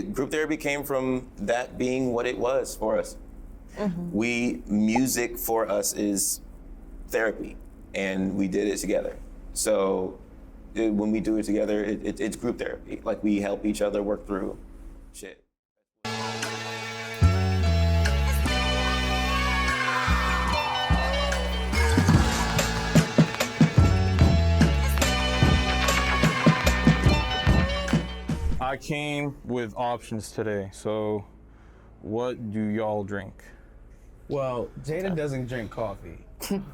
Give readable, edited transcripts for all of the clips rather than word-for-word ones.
group therapy came from that being what it was for us. Music for us is therapy, and we did it together. So when we do it together, it's group therapy. Like, we help each other work through shit. I came with options today, so what do y'all drink? Well, Jada doesn't drink coffee.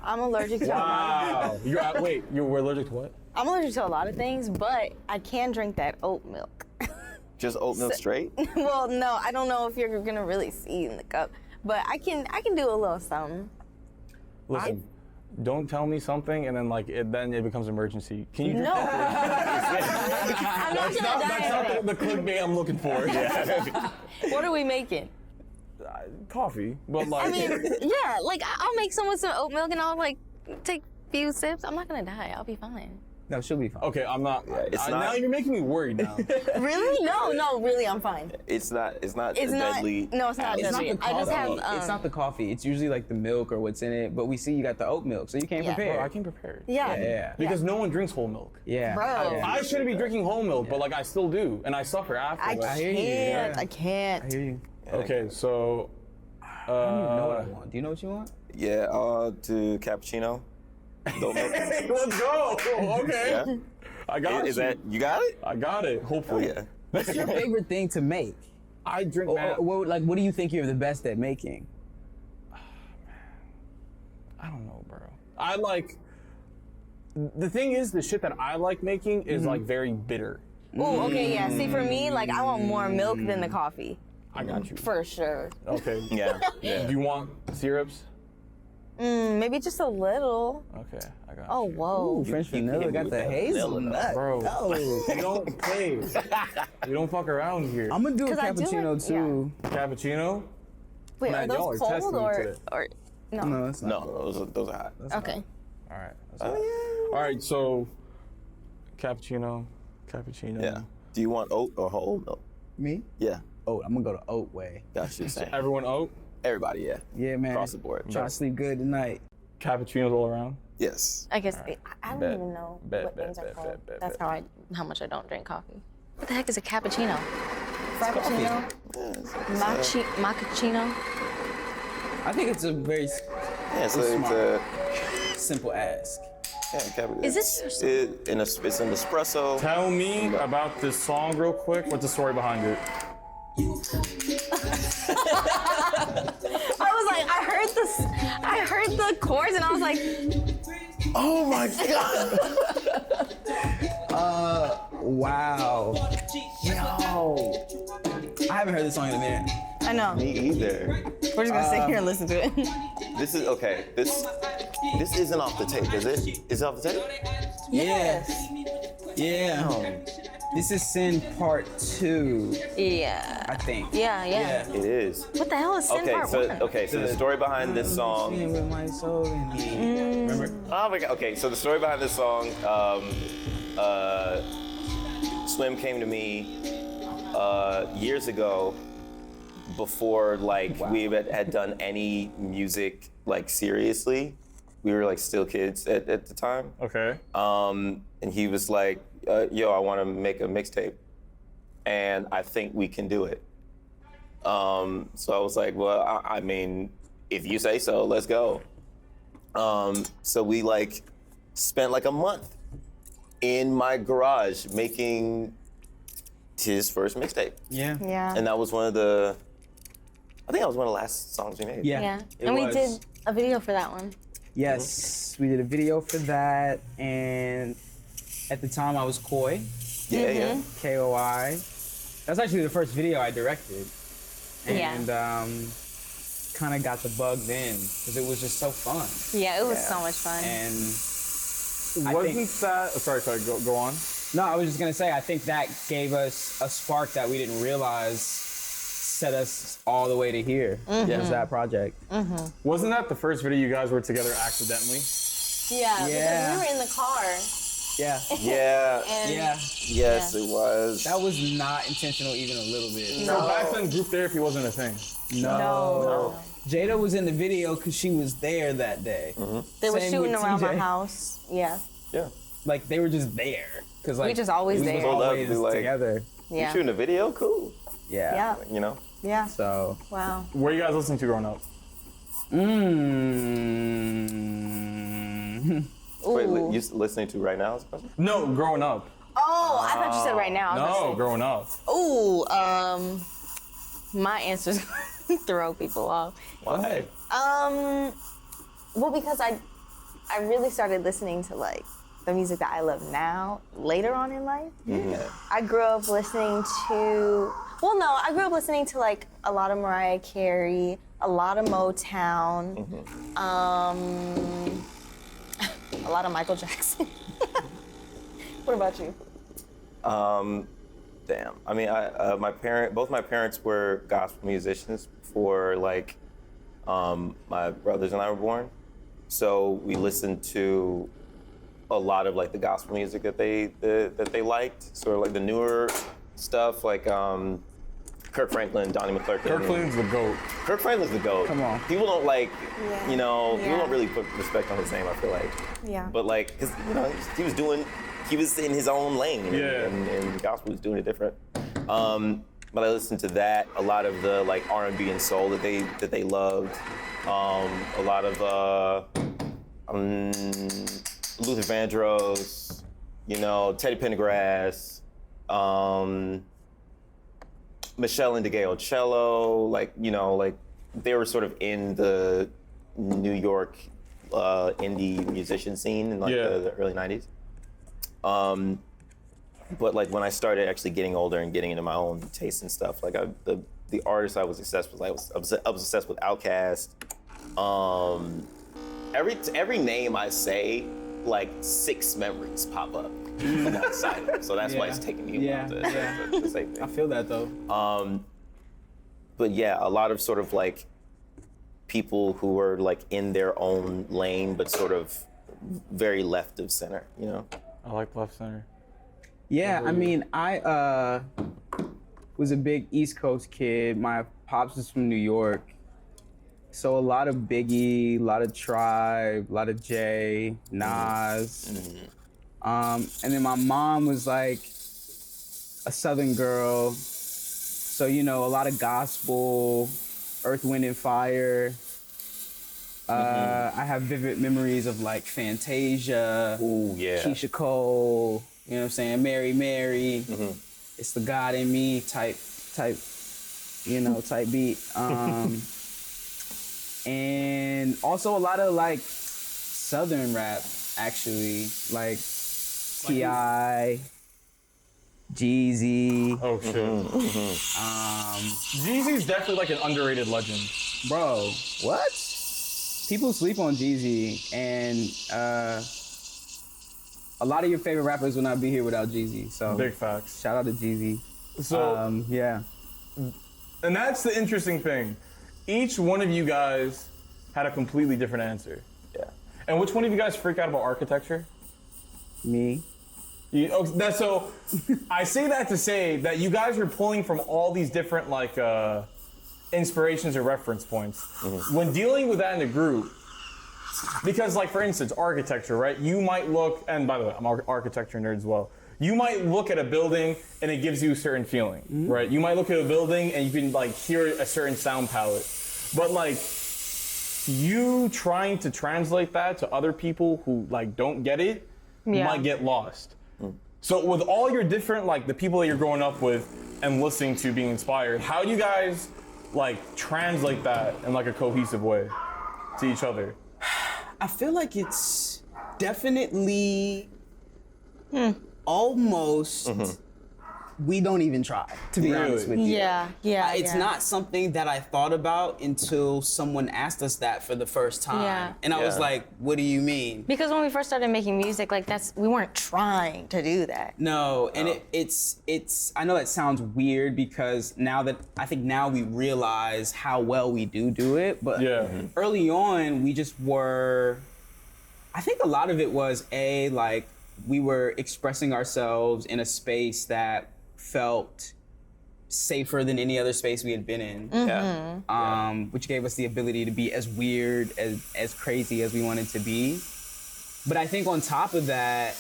I'm allergic to a lot. Wow. Wait, you were allergic to what? I'm allergic to a lot of things, but I can drink that oat milk. Just oat milk straight? Well, no, I don't know if you're gonna really see in the cup, but I can do a little something. Listen, don't tell me something and then then it becomes emergency. Can you drink No. coffee? I'm not gonna die. That's not the clickbait I'm looking for. Yeah. What are we making? Coffee, but like. I mean, yeah, like I'll make someone some oat milk and I'll like take a few sips. I'm not gonna die. I'll be fine. No, she'll be fine. Okay, I'm not. It's not. Now you're making me worried now. Really? No, really, I'm fine. It's not It's deadly. not. No, it's not It's not deadly. the I just coffee. have. It's not the coffee. It's usually like the milk or what's in it. But we see you got the oat milk, so you came Yeah. prepared. Bro, I came prepared. Yeah. Yeah. Because no one drinks whole milk. Yeah. Bro. I shouldn't be drinking whole milk, but like I still do, and I suffer I afterwards. hear you, can't. yeah. I can't. I hear you. Okay, so. I don't even know what I want. Do you know what you want? Yeah, to cappuccino. Don't milk. Let's go. Okay. Yeah. I got Is you. that, you got it? I got it. Oh Hopefully. yeah. What's your favorite thing to make? I drink. What do you think you're the best at making? I don't know, bro. I like. The thing is, the shit that I like making is like very bitter. Oh, okay, yeah. See, for me, like I want more milk than the coffee. I got you. For sure. Okay. Yeah. Do you want syrups? Maybe just a little. Okay, I got Oh, you. whoa. French you vanilla hit me got with the that hazelnut. Bro, Oh. you don't play. You don't fuck around here. I'm gonna do a 'Cause I do cappuccino it, too. Cappuccino? Wait, Man, are y'all those are testing cold me or today. no? No, it's not. No, those are hot. Okay. All right. All right, so cappuccino. Yeah. Do you want oat or whole milk? Me? Yeah. Oat. I'm gonna go the oat way. Got you. Same. Everyone oat? Everybody, yeah. Yeah, man. Across the board. Trying to sleep good tonight. Cappuccinos all around? Yes. I guess I don't Bet. even know Bet, what bet, things are bet, called. bet, That's bet. how much I don't drink coffee. What the heck is a cappuccino? Frappuccino? Macchiato? I think it's a very Yeah, so It's it's a simple ask. Is this- it's an espresso. Tell me about this song real quick. What's the story behind it? I was like, I heard the chords and I was like, Oh my god! Wow. Yo. I haven't heard this song in a minute. I know. Me either. We're just gonna sit here and listen to it. This is okay. This isn't off the tape, is it? Is it off the tape? Yes. Yeah. This is Sin Part 2, Yeah. I think. Yeah. It is. What the hell is Sin Part 1? So the story behind this song. With my soul in me. Remember? Oh my god. Okay, so the story behind this song. Slim came to me years ago, before we had done any music seriously. We were still kids at the time. Okay. And he was like, yo, I want to make a mixtape, and I think we can do it. So I was like, well, I mean, if you say so, let's go. So we spent a month in my garage making his first mixtape. Yeah. Yeah. And that was I think that was one of the last songs we made. Yeah. It And we was. did a video for that one. Yes, we did a video for that, and at the time I was Koi, Yeah. Koi. That's actually the first video I directed, and kind of got the bug then because it was just so fun. Yeah, it was so much fun. And Wasn't that? Sorry. Go on. no, I was just gonna say I think that gave us a spark that we didn't realize set us all the way to here. Was that project? Wasn't that the first video you guys were together accidentally? Yeah, Yeah. because we were in the car Yeah. Yeah. And Yeah. Yes, it was. That was not intentional even a little bit. So back then, group therapy wasn't a thing. No. Jada was in the video because she was there that day. they were Same shooting with around my TJ. house. Yeah. Yeah. Like they were just there. Cause like We just always we there. was Pulled up, always be like- together. You Yeah. shooting a video? Cool. Yeah. Yeah. You know? Yeah. So. Wow. What are you guys listening to growing up? Wait, Ooh. you listening to right now? Is the question? No, growing up. Oh, I thought you said right now. I was about to No, say- growing up. Ooh, my answer's gonna throw people off. Why? Well, because I really started listening to like the music that I love now later on in life. I grew up listening to, I grew up listening to like a lot of Mariah Carey, a lot of Motown, a lot of Michael Jackson. What about you? Damn. I mean, both my parents were gospel musicians before like my brothers and I were born. So we listened to a lot of like the gospel music that they liked. Sort of like the newer stuff, like Kirk Franklin, Donnie McClurkin. Kirk Franklin's the GOAT. Kirk Franklin's the GOAT. Come on. People don't like, Yeah. people Yeah. don't really put respect on his name, I feel like. Yeah. But like, cause he was in his own lane, Yeah. and the gospel was doing it different. But I listened to that, a lot of the like R&B and soul that they loved, a lot of Luther Vandross, Teddy Pendergrass, Michelle and DeGale cello, like they were sort of in the New York indie musician scene in like the early 90s. But like when I started actually getting older and getting into my own taste and stuff, like the artists I was obsessed with, I was obsessed with Outkast. Every name I say, like 6 memories pop up alongside it. So that's why it's taking me a while to say things. I feel that though. But yeah, a lot of sort of like people who were like in their own lane, but sort of very left of center, I like left center. Yeah, I mean, I was a big East Coast kid. My pops is from New York. So a lot of Biggie, a lot of Tribe, a lot of Jay, Nas. And then my mom was like a Southern girl. So, a lot of gospel, Earth, Wind, and Fire. I have vivid memories of like Fantasia, Ooh, yeah. Keisha Cole, you know what I'm saying? Mary, Mary. It's the God in me type beat. And also a lot of like Southern rap, actually, like T.I., Jeezy. Oh shit. Jeezy's definitely like an underrated legend. Bro, what? People sleep on Jeezy, and a lot of your favorite rappers will not be here without Jeezy. So Big facts. shout out to Jeezy. So Yeah. and that's the interesting thing. Each one of you guys had a completely different answer. Yeah. And which one of you guys freak out about architecture? Me. So I say that to say that you guys are pulling from all these different like inspirations or reference points. When dealing with that in a group, because like for instance, architecture, right? You might look, and by the way, I'm an architecture nerd as well. You might look at a building and it gives you a certain feeling, right? You might look at a building and you can like hear a certain sound palette. But like you trying to translate that to other people who like don't get it might get lost. So with all your different, like the people that you're growing up with and listening to, being inspired, how do you guys like translate that in like a cohesive way to each other? I feel like it's definitely almost we don't even try, to be honest with you. Yeah. It's not something that I thought about until someone asked us that for the first time. Yeah. And I was Yeah. like, what do you mean? Because when we first started making music, like we weren't trying to do that. No, and it's I know that sounds weird because now we realize how well we do it, but Yeah. early on we just were, I think a lot of it was like we were expressing ourselves in a space that felt safer than any other space we had been in. Which gave us the ability to be as weird, as crazy as we wanted to be. But I think on top of that,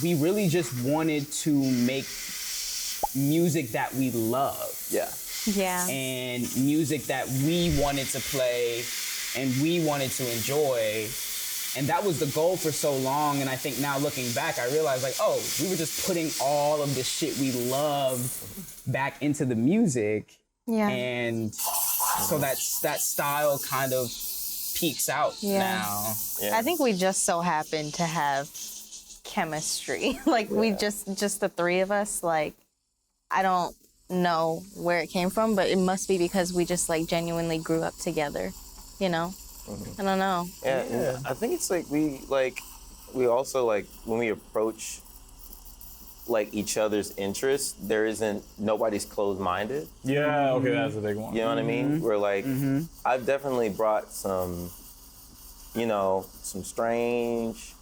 we really just wanted to make music that we love. Yeah. Yeah. And music that we wanted to play and we wanted to enjoy. And that was the goal for so long. And I think now looking back, I realized like, oh, we were just putting all of the shit we loved back into the music. Yeah. And so that style kind of peaks out now. Yeah. I think we just so happen to have chemistry. Like we just the three of us, like, I don't know where it came from, but it must be because we just like genuinely grew up together, you know? I don't know. Yeah. I think it's like we also like when we approach like each other's interests, nobody's closed-minded. Yeah, okay, that's a big one. You know what I mean? We're like, I've definitely brought some, you know, some strange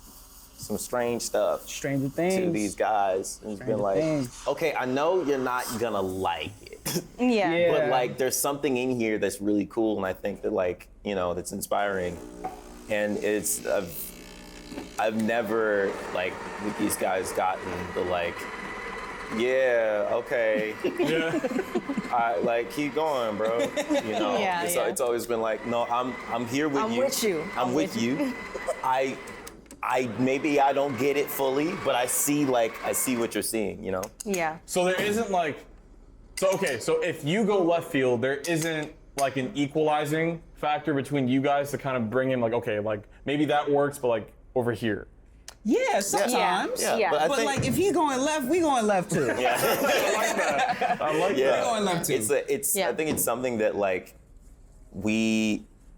stuff Stranger Things. to these guys. And it's been Stranger like, Things. okay, I know you're not gonna like it. Yeah. But like there's something in here that's really cool, and I think that like, you know, that's inspiring. And it's I've never like with these guys gotten the like, yeah, okay. Yeah. I like keep going, bro. You know. Yeah, It's always been like, no, I'm here with I'm you. with you. I'm with you. I maybe I don't get it fully, but I see what you're seeing, you know? Yeah. So there isn't like, so if you go left field, there isn't like an equalizing factor between you guys to kind of bring in like, okay, like maybe that works, but like over here. Yeah, sometimes. Yeah. But like if he going left, we going left too. Yeah. I like that. I like Yeah. that. going left too. Yeah. I think it's something that like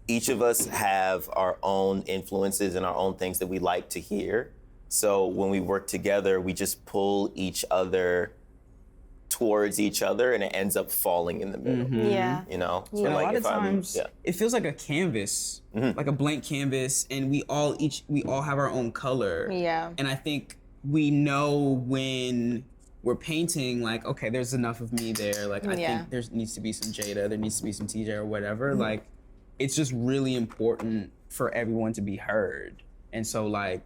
each of us have our own influences and our own things that we like to hear. So when we work together, we just pull each other towards each other, and it ends up falling in the middle. Yeah. You know, so And like a lot if of times, yeah. it feels like a canvas, like a blank canvas, and we all have our own color. Yeah. And I think we know when we're painting, like, okay, there's enough of me there. Like, I think there needs to be some Jada, there needs to be some TJ or whatever. Like, it's just really important for everyone to be heard. And so, like,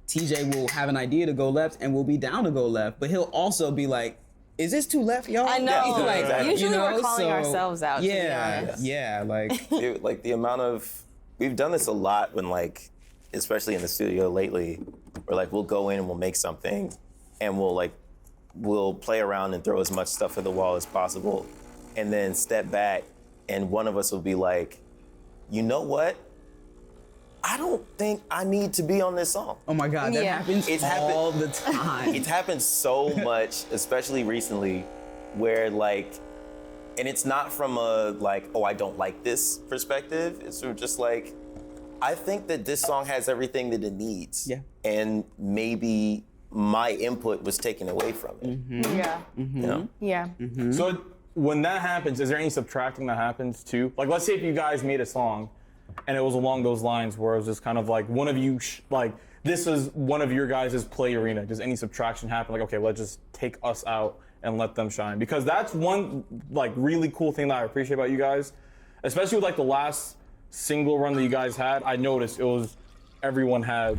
TJ will have an idea to go left and will be down to go left, but he'll also be like, is this too left, y'all? I know. Yeah, Like, exactly. usually You know, we're calling so- ourselves out. Yeah, To be honest. yeah, like, Dude, like the amount of we've done this a lot when like, especially in the studio lately, where like we'll go in and we'll make something, and we'll play around and throw as much stuff at the wall as possible, and then step back, and one of us will be like, you know what? I don't think I need to be on this song. oh my God, that Yeah. happens It's happened- all the time. It's happened so much, especially recently, where like, and it's not from a like, oh, I don't like this perspective. It's sort of just like, I think that this song has everything that it needs. Yeah. And maybe my input was taken away from it. Yeah. You know? Yeah. So when that happens, is there any subtracting that happens too? Like, let's say if you guys made a song and it was along those lines where it was just kind of like one of you, like, this is one of your guys' play arena. Does any subtraction happen? Like, okay, let's just take us out and let them shine. Because that's one, like, really cool thing that I appreciate about you guys, especially with, like, the last single run that you guys had. I noticed it was everyone had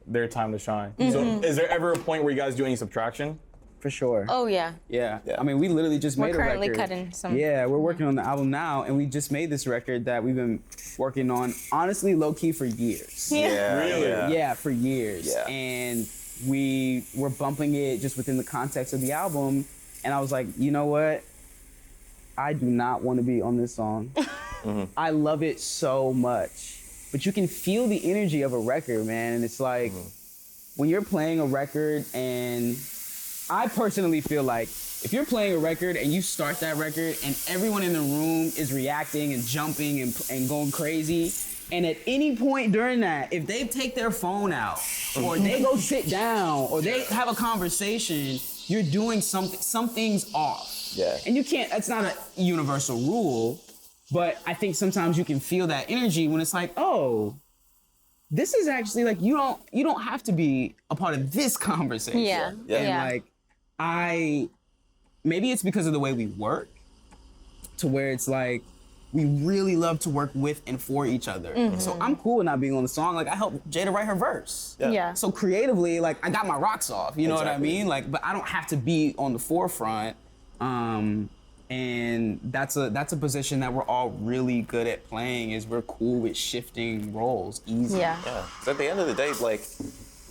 their time to shine. So is there ever a point where you guys do any subtraction? For sure. Oh yeah. Yeah. Yeah. I mean, we literally just We're made a currently record. cutting some. Yeah, we're working on the album now, and we just made this record that we've been working on, honestly, low key for years. Yeah. Really? Yeah. Yeah, for years. Yeah. And we were bumping it just within the context of the album, and I was like, you know what? I do not want to be on this song. I love it so much. But you can feel the energy of a record, man, and it's like, when you're playing a record, and I personally feel like if you're playing a record and you start that record and everyone in the room is reacting and jumping and going crazy, and at any point during that, if they take their phone out or they go sit down or they have a conversation, you're doing something, something's off. Yeah. And you can't, that's not a universal rule, but I think sometimes you can feel that energy when it's like, oh, this is actually like you don't have to be a part of this conversation. Yeah. Yeah. And like maybe it's because of the way we work, to where it's like we really love to work with and for each other. So I'm cool with not being on the song. Like I helped Jada write her verse. Yeah. So creatively, like I got my rocks off. You know what I Exactly. mean? Like, but I don't have to be on the forefront. And that's a position that we're all really good at playing. Is we're cool with shifting roles easy. Yeah. Yeah. 'Cause at the end of the day, like,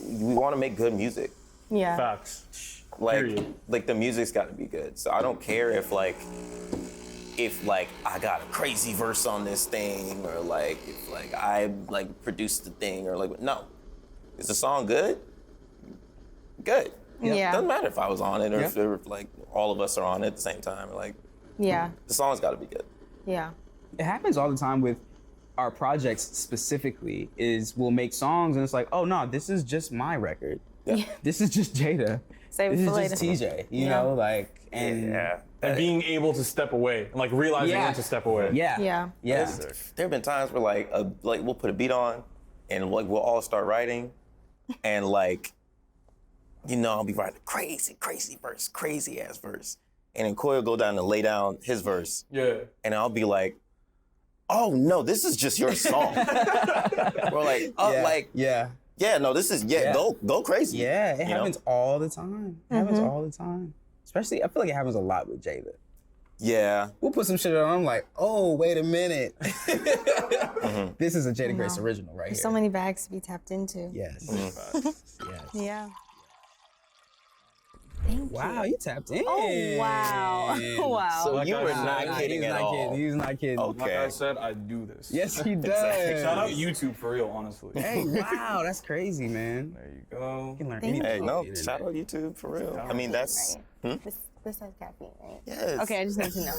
we want to make good music. Yeah. Facts. Like, Period. like the music's got to be good. So I don't care if I got a crazy verse on this thing, or like if like I like produced the thing, or like no, is the song good? Good. Yeah. Doesn't matter if I was on it, or Yeah. if like all of us are on it at the same time. Like Yeah. the song's got to be good. Yeah. It happens all the time with our projects specifically. Is we'll make songs and it's like, oh no, this is just my record. Yeah. This is just Jada. Save it This for is later. just TJ. You know, like, and And being able to step away, and like realizing when to step away. Yeah. Yeah. Yeah. There have been times where like we'll put a beat on, and like we'll all start writing, and like, you know, I'll be writing a crazy verse, crazy ass verse, and then Coy will go down and lay down his verse, Yeah. and I'll be like, oh no, this is just your song. We're like, oh, Yeah. like, Yeah. yeah, no, this is Yeah. go crazy. Yeah, it You know? happens all the time. It happens all the time. Especially, I feel like it happens a lot with Jada. Yeah. We'll put some shit on. I'm like, oh, wait a minute. This is a Jada Grace know. original right here. So many bags to be tapped into. Yes. Yes. Yeah. Thank Wow, you tapped in. Oh, wow. Wow. So Like you I were said, not kidding at all. He's not kidding. Okay. Like I said, I do this. Yes, he does. Shout out YouTube for real, honestly. Hey, wow, that's crazy, man. There you go. You can learn Thank anything. Hey, off no, the internet. shout out YouTube for real. I mean, that's This has caffeine, right? yes. Okay, I just need to know.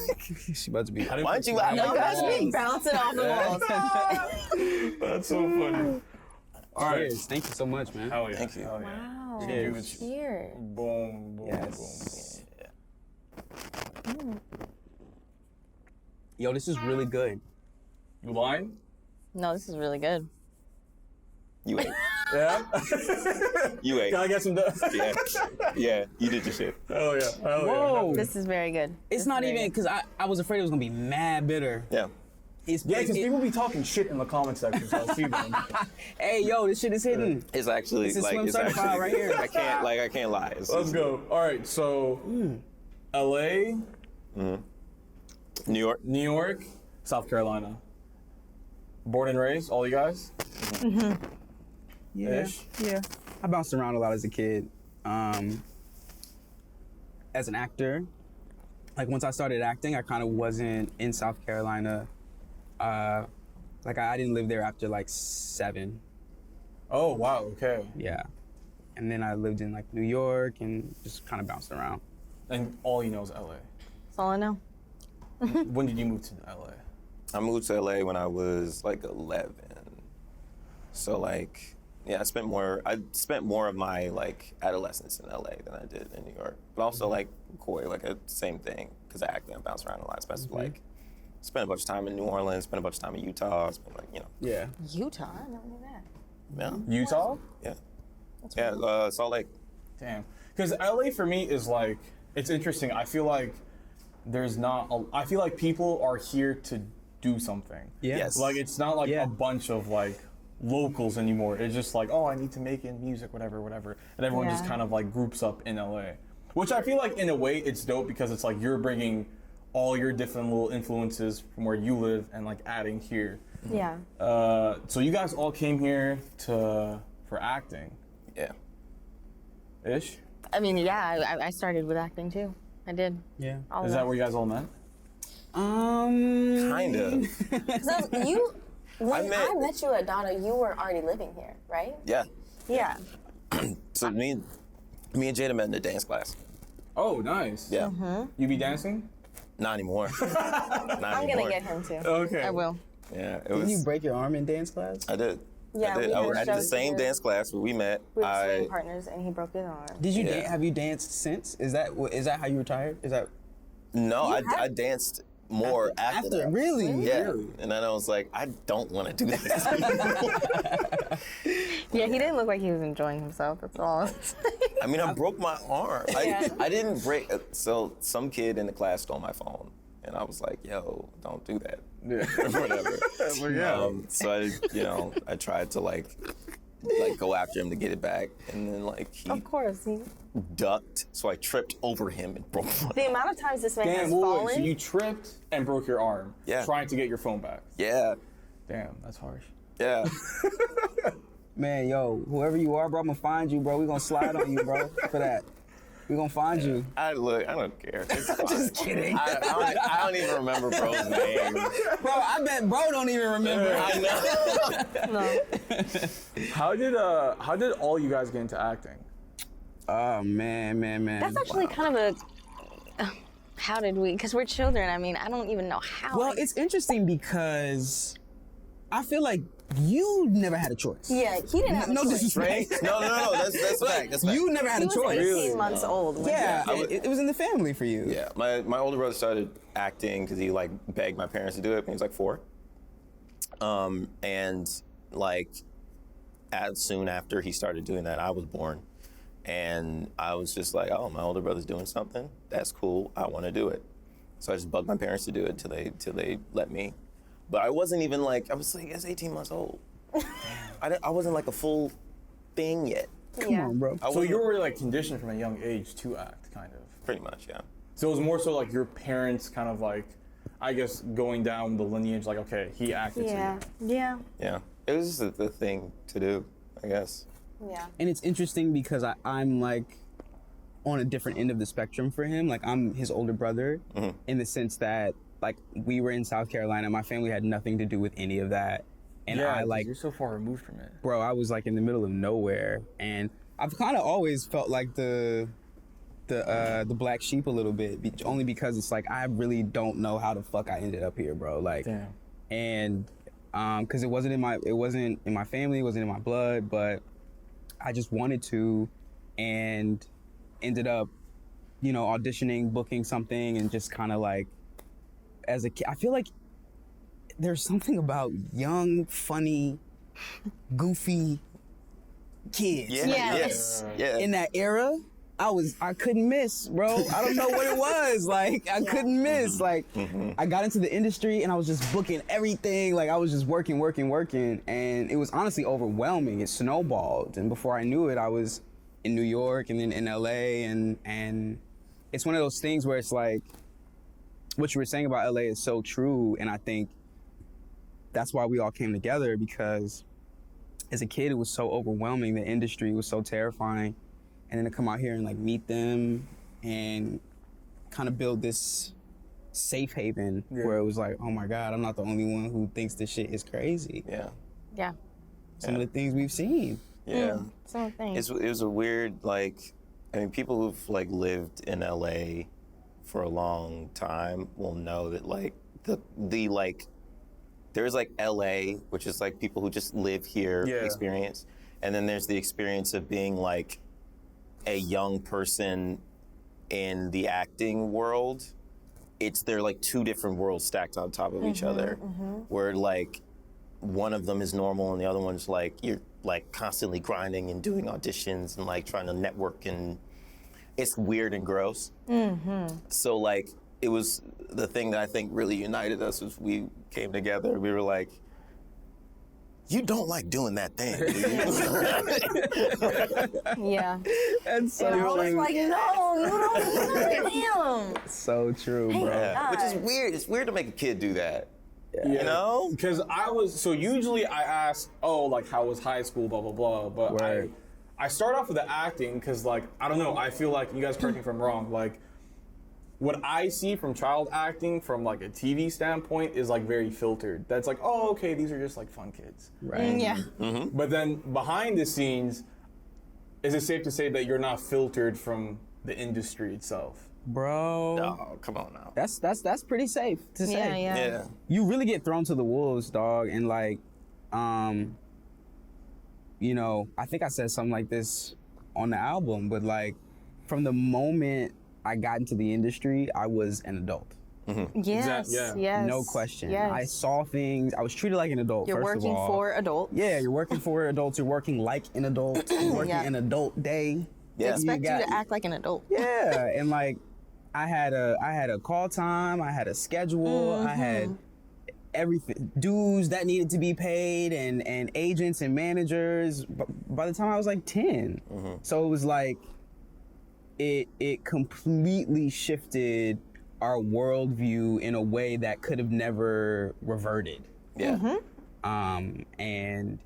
She about to be. I didn't Why don't you act No, like that's that? me bouncing off the walls. That's so funny. All right. Cheers. Thank you so much, man. Hell yeah. Thank you. Hell yeah. Wow. Cheers. Cheers. Boom, boom, Yes. boom, Yo, this is really good. boom. You lying? No, this is really good. You ate. Yeah. You ate. Can I get some? Yeah. Yeah. You did your shit. Hell yeah. Hell Whoa. This is very good. It's not even because I was afraid it was gonna be mad bitter. Yeah. It's Yeah, because people be talking shit in the comment section, so I see them. hey, yo, this shit is hidden. It's actually This is like swim it's certified actually, right here. I can't lie. It's, Let's go. All right, so LA, New York. New York, South Carolina. Born and raised, all you guys? Yeah. Ish. Yeah. I bounced around a lot as a kid. As an actor, like once I started acting, I kind of wasn't in South Carolina. Like I didn't live there after like 7. Oh, wow, okay. Yeah. And then I lived in like New York and just kind of bounced around. And all you know is LA. That's all I know. When did you move to LA? I moved to LA when I was like 11. So like, yeah, I spent more of my like adolescence in LA than I did in New York. But also like Coy, like same thing, because I acting, I bounced around a lot. Like, spent a bunch of time in New Orleans, spent a bunch of time in Utah, spent like, you know, Yeah. Utah? I never knew that. yeah, Utah? yeah, Salt Lake. Damn. Because LA for me is like, it's interesting. I feel like I feel like people are here to do something. Yeah. Yes. Like it's not like Yeah. a bunch of like locals anymore. It's just like, oh, I need to make it music, whatever. And everyone just Yeah. kind of like groups up in LA. Which I feel like in a way it's dope because it's like you're bringing all your different little influences from where you live and like adding here. Yeah. So you guys all came here for acting, Yeah. ish? I mean, yeah, I started with acting too. I did. Yeah. All Is of that where you guys all met? Kind of. So you, when met- I met you at Donna, you were already living here, right? Yeah. Yeah. So me and Jada met in the dance class. Oh, nice. Yeah. You be dancing? Not anymore. Not I'm anymore. gonna get him too. Okay. I will. Yeah, it Didn't you was. break your arm in dance class? I did. Yeah, I did. we I had was at the shows same together. dance class where we met. We were swing partners, and he broke his arm. Did you Yeah. have you danced since? Is that how you retired? Is that No, You I have- danced more after that. Really? Yeah. And then I was like, I don't want to do this. Yeah, he didn't look like he was enjoying himself. That's all. I mean, I broke my arm. Yeah. I didn't break. So some kid in the class stole my phone. And I was like, yo, don't do that. Yeah. Whatever. So I tried to like go after him to get it back. And then like he Of course. ducked. So I tripped over him and broke my The amount of times this man Damn, has wait, fallen. so you tripped and broke your arm. Yeah. Trying to get your phone back. Yeah. Damn, that's harsh. Yeah. Man, yo, whoever you are, bro, I'm gonna find you, bro. We gonna slide on you, bro, for that. We gonna find you. I don't care. It's fine. Just kidding. I don't even remember bro's name. Bro, I bet bro don't even remember. I know. No. How did all you guys get into acting? Oh, man. That's actually kind of a. How did we? Because we're children. I mean, I don't even know how. Well, it's interesting because I feel like you never had a choice. Yeah, he didn't have a No choice. disrespect. No. That's a fact. That's a fact. You never had He a was choice. 18 months old. when Yeah, Yeah, it was in the family for you. Yeah, my older brother started acting because he like begged my parents to do it when he was like 4. And like as soon after he started doing that, I was born, and I was just like, oh, my older brother's doing something. That's cool. I want to do it. So I just bugged my parents to do it till they let me. But I wasn't even like I was like 18 months old. I wasn't like a full thing yet. Come on, bro. I So wasn't- you were like conditioned from a young age to act, kind of. pretty much, yeah. So it was more so like your parents kind of like, I guess, going down the lineage, like, okay, he acted Yeah. to Yeah. Yeah, it was just the thing to do, I guess. Yeah. And it's interesting because I'm like on a different end of the spectrum for him. Like I'm his older brother in the sense that like we were in South Carolina. My family had nothing to do with any of that. And you. Yeah, I 'cause like, you're so far removed from it. bro, I was like in the middle of nowhere. And I've kind of always felt like the black sheep a little bit, only because it's like I really don't know how the fuck I ended up here, bro. Like, Damn. and because it wasn't in my family, it wasn't in my blood, but I just wanted to, and ended up, auditioning, booking something, and just kind of like, as a kid, I feel like there's something about young, funny, goofy kids. Yeah, Yes. yeah. In that era, I couldn't miss, bro. I don't know what it was. Like, I couldn't miss. Like, I got into the industry and I was just booking everything. Like, I was just working. And it was honestly overwhelming. It snowballed. And before I knew it, I was in New York and then in LA. And it's one of those things where it's like, what you were saying about LA is so true. And I think that's why we all came together, because as a kid, it was so overwhelming. The industry was so terrifying. And then to come out here and like meet them and kind of build this safe haven where it was like, oh my God, I'm not the only one who thinks this shit is crazy. Yeah. Yeah. Some of the things we've seen. Yeah. Some things. It was a weird, like, I mean, people who've like lived in LA for a long time will know that like the like, there's like LA, which is like people who just live here experience. And then there's the experience of being like a young person in the acting world. They're like two different worlds stacked on top of each other, where like one of them is normal and the other one's like you're like constantly grinding and doing auditions and like trying to network, and it's weird and gross. So like it was the thing that I think really united us was we came together. We were like, you don't like doing that thing, do you? Yeah. That's so And I was true. like, no, you don't do it. So true, bro. Yeah. Which is weird. It's weird to make a kid do that. Yeah. You know? Because so usually I ask, oh, like, how was high school, blah, blah, blah. But Right. I start off with the acting because, like, I don't know, I feel like, you guys correct me if I'm wrong, like, what I see from child acting from, like, a TV standpoint is, like, very filtered. That's like, oh, okay, these are just, like, fun kids. Right. Yeah. But then behind the scenes, is it safe to say that you're not filtered from the industry itself? Bro. Oh, come on now. That's pretty safe to say. Yeah, yeah. Yeah. You really get thrown to the wolves, dog, and like, I think I said something like this on the album, but like, from the moment I got into the industry, I was an adult. Yes, yeah. yes. No question. Yes. I saw things. I was treated like an adult. You're first working of all. for adults. Yeah, you're working for adults. You're working like an adult. You're working Yeah. an adult day. They Yeah. expect you got- to act like an adult. Yeah, and like I had a call time. I had a schedule. I had everything, dues that needed to be paid, and agents and managers. By the time I was like 10, so it was like it completely shifted our worldview in a way that could have never reverted. Yeah. And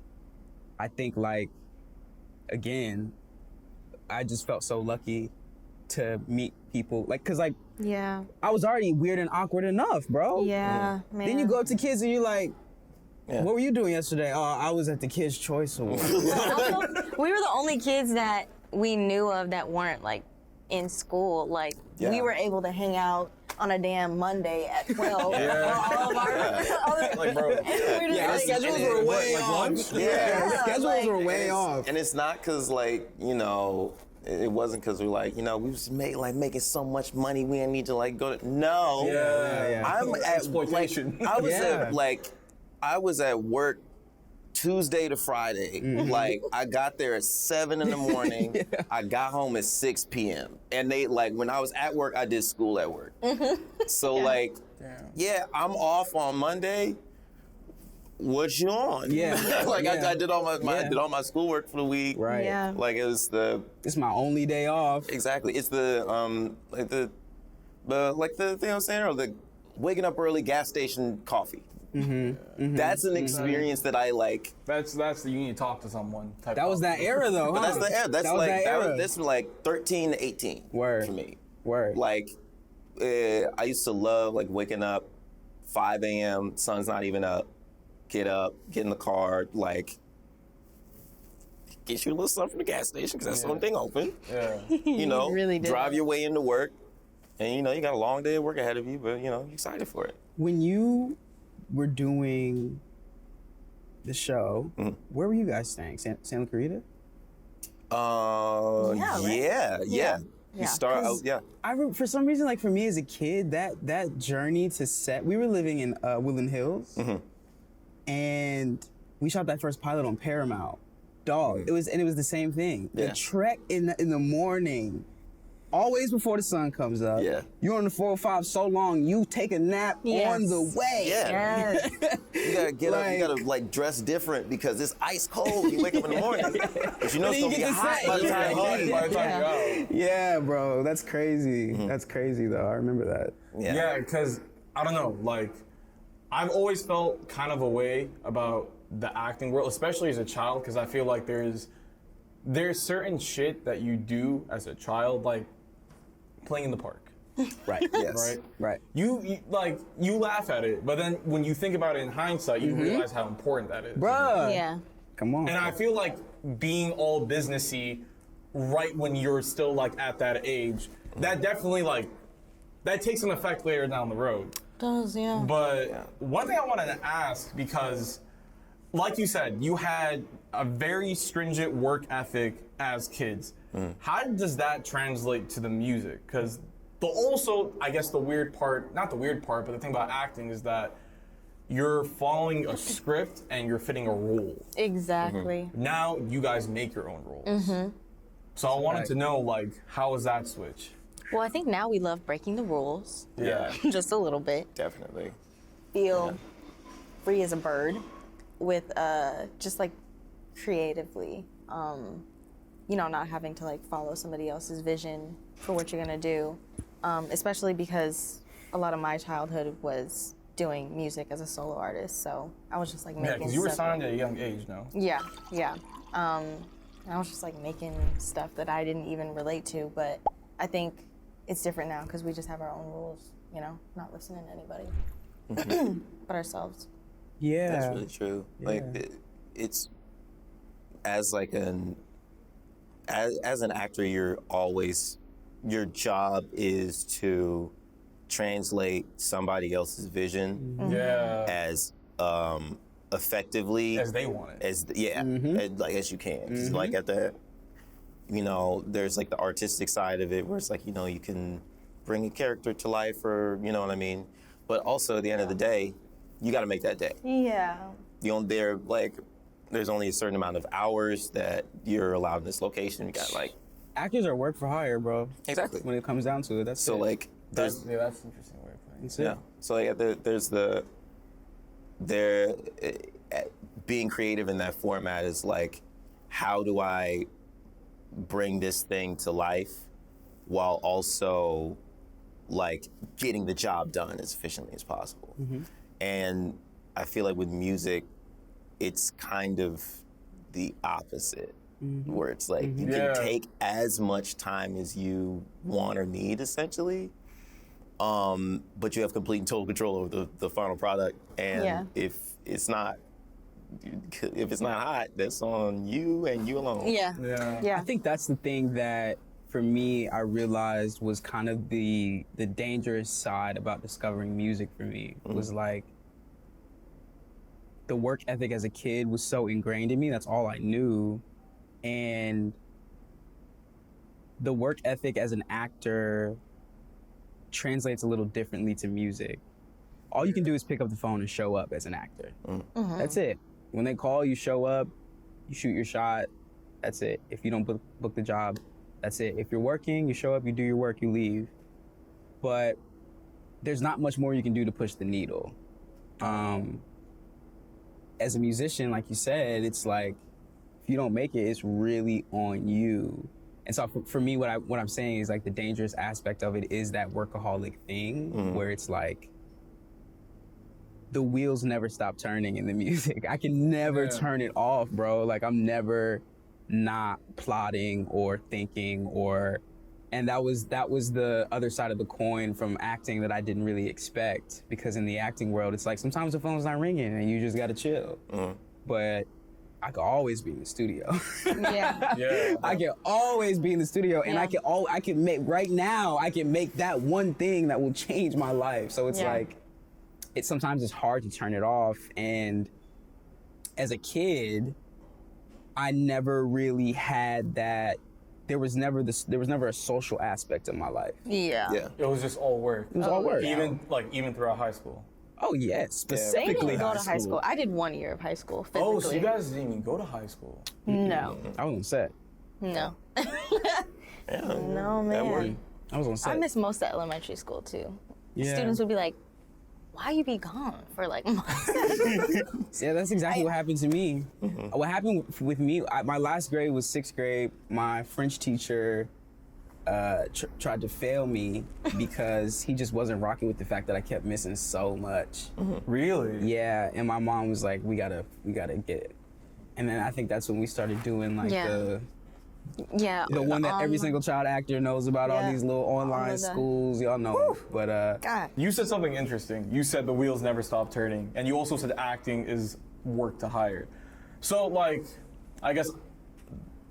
I think like again, I just felt so lucky to meet people like, cause like Yeah. I was already weird and awkward enough, bro. Yeah, man. Then you go up to kids and you're like, Yeah. what were you doing yesterday? Oh, I was at the Kids' Choice Award. Also, we were the only kids that we knew of that weren't like in school. Like Yeah. we were able to hang out on a damn Monday at 12. Yeah. For all of our other, Like, bro. and we were just Yeah, our like, schedules were way like off. lunch? Yeah, our Yeah, schedules like- were way off. And it's not because, like, you know, it wasn't because we're like, you know, we was making so much money we didn't need to like go to. No. Yeah. I'm at Exploitation. Like, I was Yeah. I was at work Tuesday to Friday. Like I got there at 7 in the morning. I got home at 6 p.m. And they like when I was at work, I did school at work. So like, yeah, I'm off on Monday. What you on? Yeah. Like Yeah. I did all my Yeah. I did all my schoolwork for the week. Right. Yeah. Like it was the It's my only day off. exactly. It's the like the thing I'm saying, or the waking up early gas station coffee. That's an experience that I like. That's the you need to talk to someone type. That was that era though, But huh? that's the era. That's that was like that era. this was like 13 to 18 Word. for me. Word. Like I used to love like waking up 5 a.m. Sun's not even up. Get up, get in the car, like get you a little something from the gas station because that's the only thing open. Yeah. You know, really did. drive your way into work, and you know you got a long day of work ahead of you, but you know you're excited for it. When you were doing the show, where were you guys staying? Santa Clarita? Yeah, right? Yeah. Yeah. You start out, yeah. For some reason, like for me as a kid, that journey to set, we were living in Woodland Hills, and we shot that first pilot on Paramount. Dog, it was the same thing. Yeah. The trek in the morning, always before the sun comes up. Yeah. You're on the 405 so long, you take a nap Yes. on the way. Yeah. Yes. You gotta get up. You Like- gotta like dress different because it's ice cold. You wake up in the morning, but you know it's then you gonna be get to hot set. by the time Yeah. you By the time Yeah. you're out. Yeah, bro, that's crazy. That's crazy though. I remember that. Yeah, because I don't know, like I've always felt kind of a way about the acting world, especially as a child, because I feel like there's certain shit that you do as a child, like playing in the park, Right. Yes. right? Right. You laugh at it, but then when you think about it in hindsight, you realize how important that is. Bruh. Yeah. Come on. And I feel like being all businessy right when you're still like at that age, that definitely like that takes an effect later down the road. Does, yeah. But one thing I wanted to ask, because like you said, you had a very stringent work ethic as kids. How does that translate to the music? Because also, I guess the weird part, not the weird part, but the thing about acting is that you're following a script and you're fitting a role. Exactly. Now you guys make your own roles. So I wanted to know, like, how is that switch? Well, I think now we love breaking the rules Yeah. just a little bit. Definitely. Feel free as a bird with just like creatively, you know, not having to like follow somebody else's vision for what you're gonna do. Especially because a lot of my childhood was doing music as a solo artist, so I was just like making Yeah, because you were stuff. signed at a young age, no? Yeah, yeah. I was just like making stuff that I didn't even relate to, but I think it's different now because we just have our own rules, you know, not listening to anybody but ourselves. Yeah. That's really true. Like it's as like as an actor, you're always your job is to translate somebody else's vision Yeah. as effectively As they want it. as like as you can. 'Cause, like at the, you know, there's like the artistic side of it where it's like, you know, you can bring a character to life, or you know what I mean. But also at the end of the day, you got to make that day. Yeah. There's only a certain amount of hours that you're allowed in this location. You got like Actors are work for hire, bro. exactly. When it comes down to it, that's So it. like there's That's an interesting way of playing. That's it. yeah. So like being creative in that format is like, how do I bring this thing to life while also like getting the job done as efficiently as possible. And I feel like with music, it's kind of the opposite, where it's like you can take as much time as you want or need, essentially, but you have complete and total control over the final product. And if it's not hot, that's on you and you alone. I think that's the thing that, for me, I realized was kind of the dangerous side about discovering music for me. Was like, the work ethic as a kid was so ingrained in me. That's all I knew. And the work ethic as an actor translates a little differently to music. All you can do is pick up the phone and show up as an actor. That's it. When they call, you show up, you shoot your shot. That's it. If you don't book the job, that's it. If you're working, you show up, you do your work, you leave. But there's not much more you can do to push the needle. As a musician, like you said, it's like, if you don't make it, it's really on you. And so for me, what I'm saying is like, the dangerous aspect of it is that workaholic thing, where it's like, the wheels never stop turning in the music. I can never turn it off, bro. Like, I'm never not plotting or thinking, and that was the other side of the coin from acting that I didn't really expect, because in the acting world, it's like, sometimes the phone's not ringing and you just gotta chill. But I could always be in the studio. I can always be in the studio, and I can make that one thing that will change my life. So it's like, sometimes it's hard to turn it off. And as a kid, I never really had that. There was never a social aspect of my life. It was just all work. It was all work. Even throughout high school. Oh yeah, They specifically didn't go to high school. I did 1 year of high school physically. Oh, so you guys didn't even go to high school? No. I was on set. No. No, That worked. man. I was on set. I missed most of elementary school too. Yeah. Students would be like, why you be gone for like months? Yeah, that's exactly what happened to me. What happened with me, my last grade was 6th grade. My French teacher tried to fail me because he just wasn't rocking with the fact that I kept missing so much. Really? Yeah, and my mom was like, we gotta get it. And then I think that's when we started doing like the one that every single child actor knows about, all these little online schools, y'all know. But God. You said something interesting. You said the wheels never stop turning, and you also said acting is work to hire. So like, I guess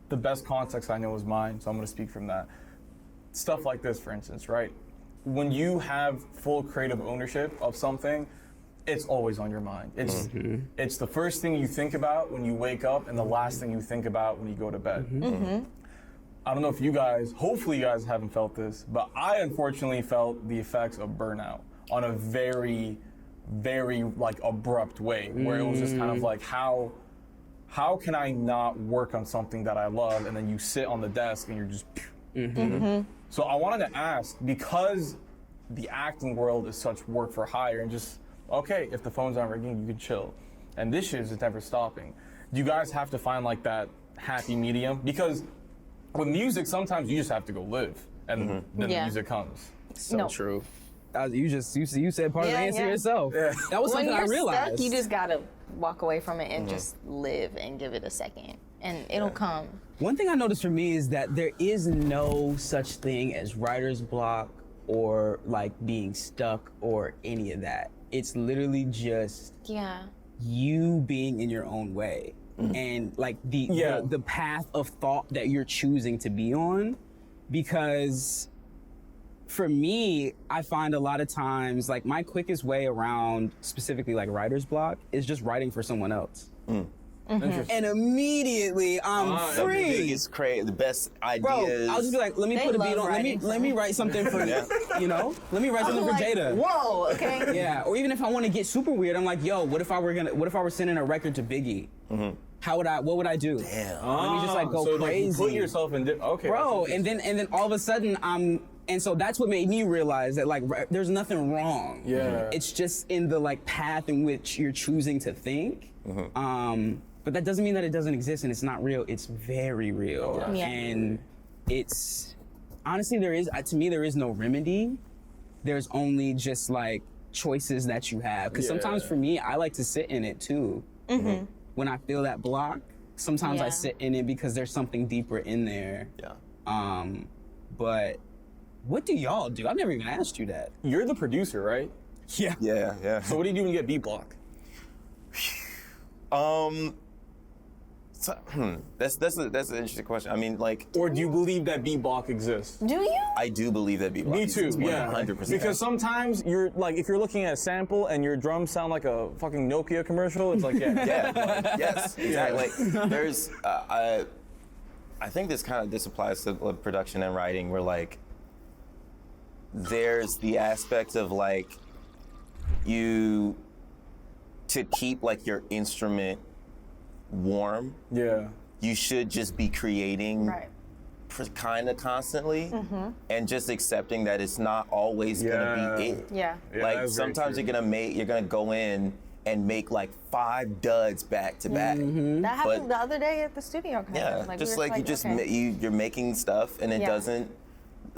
the best context I know is mine, so I'm gonna speak from that. Stuff like this, for instance, right? When you have full creative ownership of something, it's always on your mind. It's the first thing you think about when you wake up, and the last thing you think about when you go to bed. I don't know if you guys, hopefully you guys haven't felt this, but I unfortunately felt the effects of burnout on a very, very like abrupt way, where it was just kind of like, how can I not work on something that I love? And then you sit on the desk and you're just, So I wanted to ask, because the acting world is such work for hire, and just, okay, if the phone's not ringing, you can chill. And this shit is just never stopping. Do you guys have to find like that happy medium? Because with music, sometimes you just have to go live, and then the music comes. so true. You said part of the answer yourself. That was When something you're I realized. stuck, you just gotta walk away from it and just live and give it a second, and it'll come. One thing I noticed for me is that there is no such thing as writer's block or like being stuck or any of that. It's literally just you being in your own way, and like the path of thought that you're choosing to be on. Because for me, I find a lot of times, like, my quickest way around specifically like writer's block is just writing for someone else. Interesting. and immediately I'm The free. biggest the best Bro, ideas. I'll just be like, let me They put a beat love on. Let me writing let me songs. write something for you know. Let me write something for Like, Jada. whoa, okay. Yeah, or even if I want to get super weird, I'm like, yo, what if I were sending a record to Biggie? What would I do? Damn. Let me just like go so, crazy. Like, you put yourself in. Okay. Bro, that's and then all of a sudden and so that's what made me realize that like there's nothing wrong. Yeah. It's just in the like path in which you're choosing to think. But that doesn't mean that it doesn't exist and it's not real. It's very real. Yeah. And it's honestly there is no remedy. There's only just like choices that you have. Because sometimes for me, I like to sit in it too. When I feel that block, sometimes I Yeah. sit in it because there's something deeper in there. Yeah. But what do y'all do? I've never even asked you that. You're the producer, right? Yeah. Yeah. So what do you do when you get beat block? That's an interesting question. I mean, like, Or do you believe that beat block exists? Do you? I do believe that people. Me too, yeah. 100%. Because sometimes you're like, if you're looking at a sample and your drums sound like a fucking Nokia commercial, it's like, yeah. Yes, exactly. Like, there's, I think this applies to production and writing, where like, there's the aspect of like, to keep like your instrument warm, Yeah. you should just be creating Right. kind of constantly, and just accepting that it's not always gonna be it. Yeah. Yeah, Like that's very sometimes true. you're gonna go in and make like 5 duds back to back. That happened But- the other day at the studio. Kind Yeah, of. just we were like you just okay. you're making stuff, and it Yeah.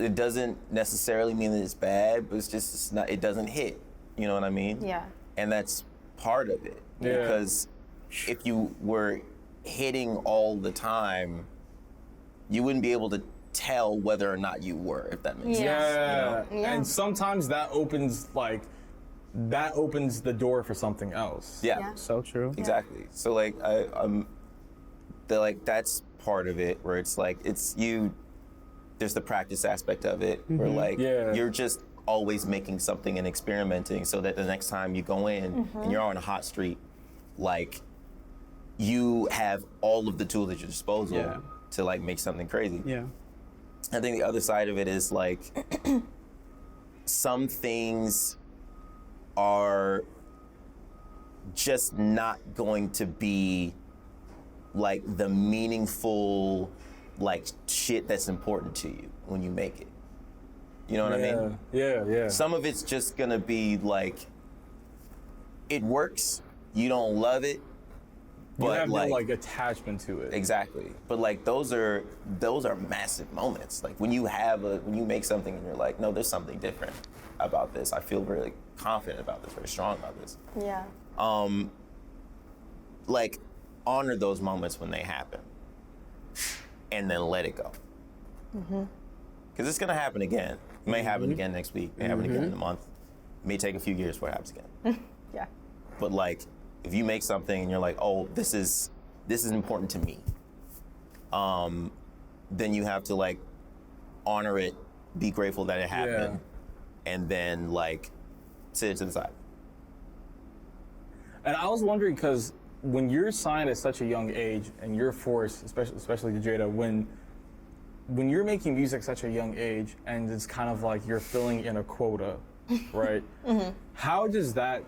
doesn't necessarily mean that it's bad, but it's not, it doesn't hit. You know what I mean? Yeah. And that's part of it. Yeah. Because if you were hitting all the time, you wouldn't be able to tell whether or not you were, if that makes sense. Yeah. Yeah. And sometimes that opens the door for something else. Yeah. Yeah. So true. Exactly. So like that's part of it, where it's like there's the practice aspect of it, where like Yeah. you're just always making something and experimenting, so that the next time you go in and you're on a hot street, like you have all of the tools at your disposal Yeah. to like make something crazy. Yeah. I think the other side of it is like some things are just not going to be like the meaningful like shit that's important to you when you make it. You know what I mean? Yeah. Some of it's just gonna be like, it works, you don't love it, You but have no like attachment to it. exactly. But like those are massive moments. Like when you make something and you're like, no, there's something different about this. I feel really confident about this, very strong about this. Yeah. Like honor those moments when they happen, and then let it go. Because it's gonna happen again. It may happen again next week. It may happen again in a month. It may take a few years before it happens again. Yeah. But like, if you make something and you're like, oh, this is important to me, then you have to like honor it, be grateful that it happened, and then like sit it to the side. And I was wondering, because when you're signed at such a young age, and you're forced, especially to Jada, when you're making music at such a young age, and it's kind of like you're filling in a quota, right? How does that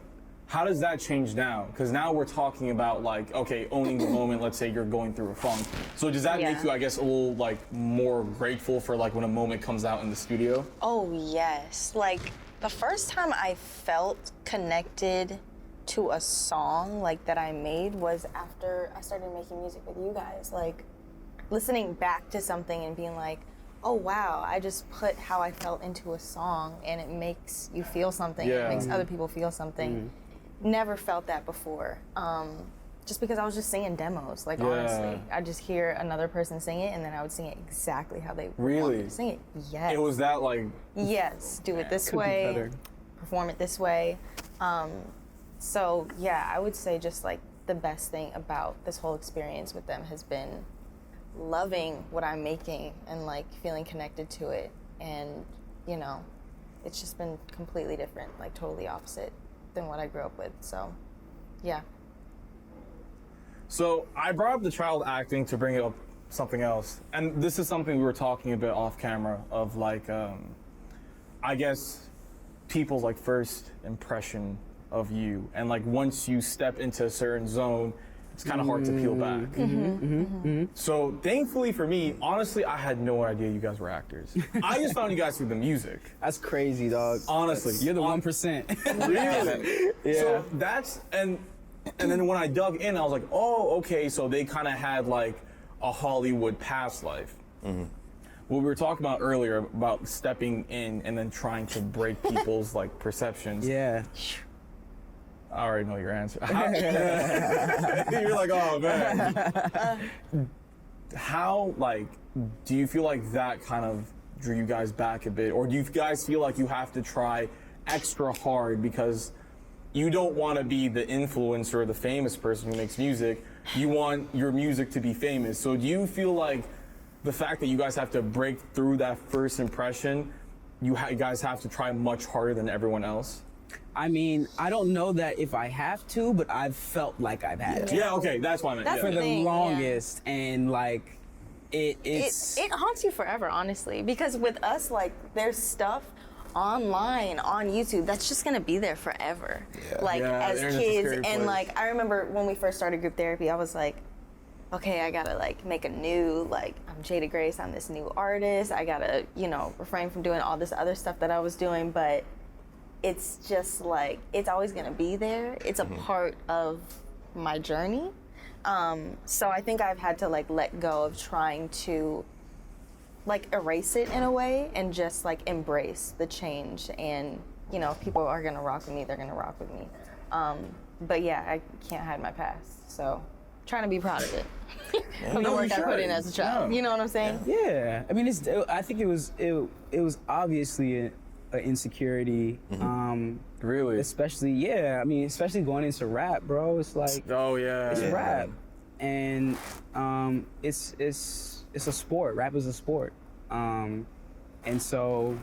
change now? Because now we're talking about like, okay, owning the moment. Let's say you're going through a funk. So does that make Yeah. you, I guess, a little like more grateful for like when a moment comes out in the studio? Oh, yes. Like, the first time I felt connected to a song, like, that I made was after I started making music with you guys. Like, listening back to something and being like, oh, wow, I just put how I felt into a song, and it makes you feel something. Yeah. It makes other people feel something. Never felt that before. Just because I was just singing demos, like, honestly. I just hear another person sing it, and then I would sing it exactly how they want me Really? to sing it. Yes. It was that like, Yes, do it this Could be way, better. perform it this way. So yeah, I would say just like the best thing about this whole experience with them has been loving what I'm making and like feeling connected to it. And you know, it's just been completely different, like totally opposite than what I grew up with. So yeah. So I brought up the child acting to bring up something else, and this is something we were talking a bit off camera of like, I guess people's like first impression of you, and like once you step into a certain zone, it's kind of hard to peel back. So thankfully for me, honestly, I had no idea you guys were actors. I just found you guys through the music. That's crazy, dog. Honestly, You're the 1%. really. Yeah. So that's and then when I dug in, I was like, oh, okay. So they kind of had like a Hollywood past life. What we were talking about earlier about stepping in and then trying to break people's like perceptions. Yeah. I already know your answer. You're like, oh man. How, like, do you feel like that kind of drew you guys back a bit? Or do you guys feel like you have to try extra hard because you don't want to be the influencer or the famous person who makes music? You want your music to be famous. So do you feel like the fact that you guys have to break through that first impression, you guys have to try much harder than everyone else? I mean, I don't know that if I have to, but I've felt like I've had to. Yeah, okay, that's what I meant. That's yeah. For the thing, yeah. longest, and like, it's... It haunts you forever, honestly, because with us, like, there's stuff online on YouTube that's just gonna be there forever. Like, Yeah, as the internet's a kids, scary and place. like, I remember when we first started group therapy, I was like, okay, I gotta like make a new, like, I'm Jada Grace, I'm this new artist, I gotta, you know, refrain from doing all this other stuff that I was doing, but it's just like, it's always gonna be there. It's a part of my journey. So I think I've had to like let go of trying to like erase it in a way and just like embrace the change. And, you know, if people are gonna rock with me, they're gonna rock with me. But yeah, I can't hide my past. So trying to be proud of it. Of the No, work you I put should. in as a child. Yeah. You know what I'm saying? Yeah, I mean, I think it was obviously an insecurity. Really? Especially, yeah. I mean, especially going into rap, bro. It's like Oh yeah. it's yeah. rap, and it's a sport. Rap is a sport, and so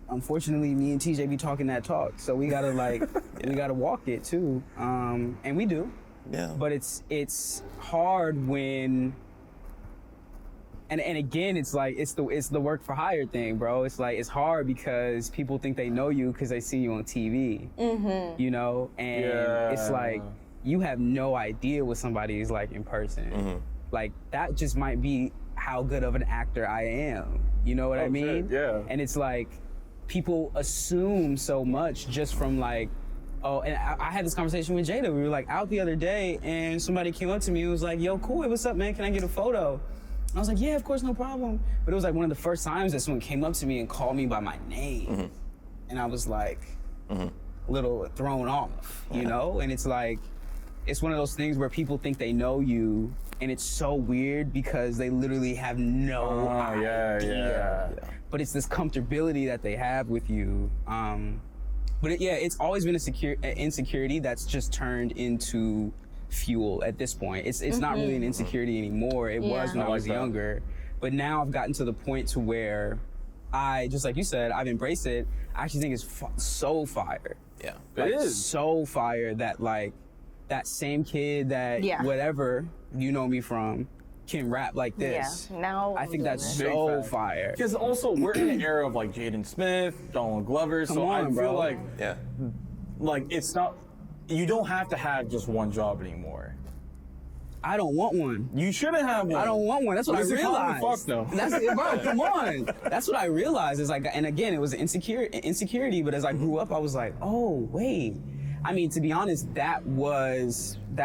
unfortunately, me and TJ be talking that talk. So we gotta like we gotta walk it too, and we do. Yeah. But it's hard when. And again, it's like it's the work for hire thing, bro. It's like it's hard because people think they know you because they see you on TV, you know, and it's like you have no idea what somebody is like in person. Like that just might be how good of an actor I am. You know what I mean? shit, yeah. And it's like people assume so much just from like. Oh, and I had this conversation with Jada. We were like out the other day, and somebody came up to me and was like, "Yo, cool. Hey, what's up, man? Can I get a photo?" I was like, yeah, of course, no problem. But it was like one of the first times that someone came up to me and called me by my name. And I was like, a little thrown off, you know? And it's like, it's one of those things where people think they know you, and it's so weird because they literally have no idea. But it's this comfortability that they have with you. But it's always been an insecurity that's just turned into fuel at this point. It's not really an insecurity anymore. It was when I was younger, but now I've gotten to the point to where I, just like you said, I've embraced it. I actually think it's so fire. Yeah. Like, It is. so fire that like that same kid that whatever you know me from can rap like this. Yeah. Now I think that's Big so fact. fire. Because also we're in an era of like Jaden Smith, Donald Glover, so I on, feel bro. like Yeah. it's not. You don't have to have just one job anymore. I don't want one. You shouldn't have one. I don't want one. That's what I This economy realized. fucked, though. That's it, bro. Come on. That's what I realized. Is like, and again, it was insecurity. But as I grew up, I was like, oh wait. I mean, to be honest, that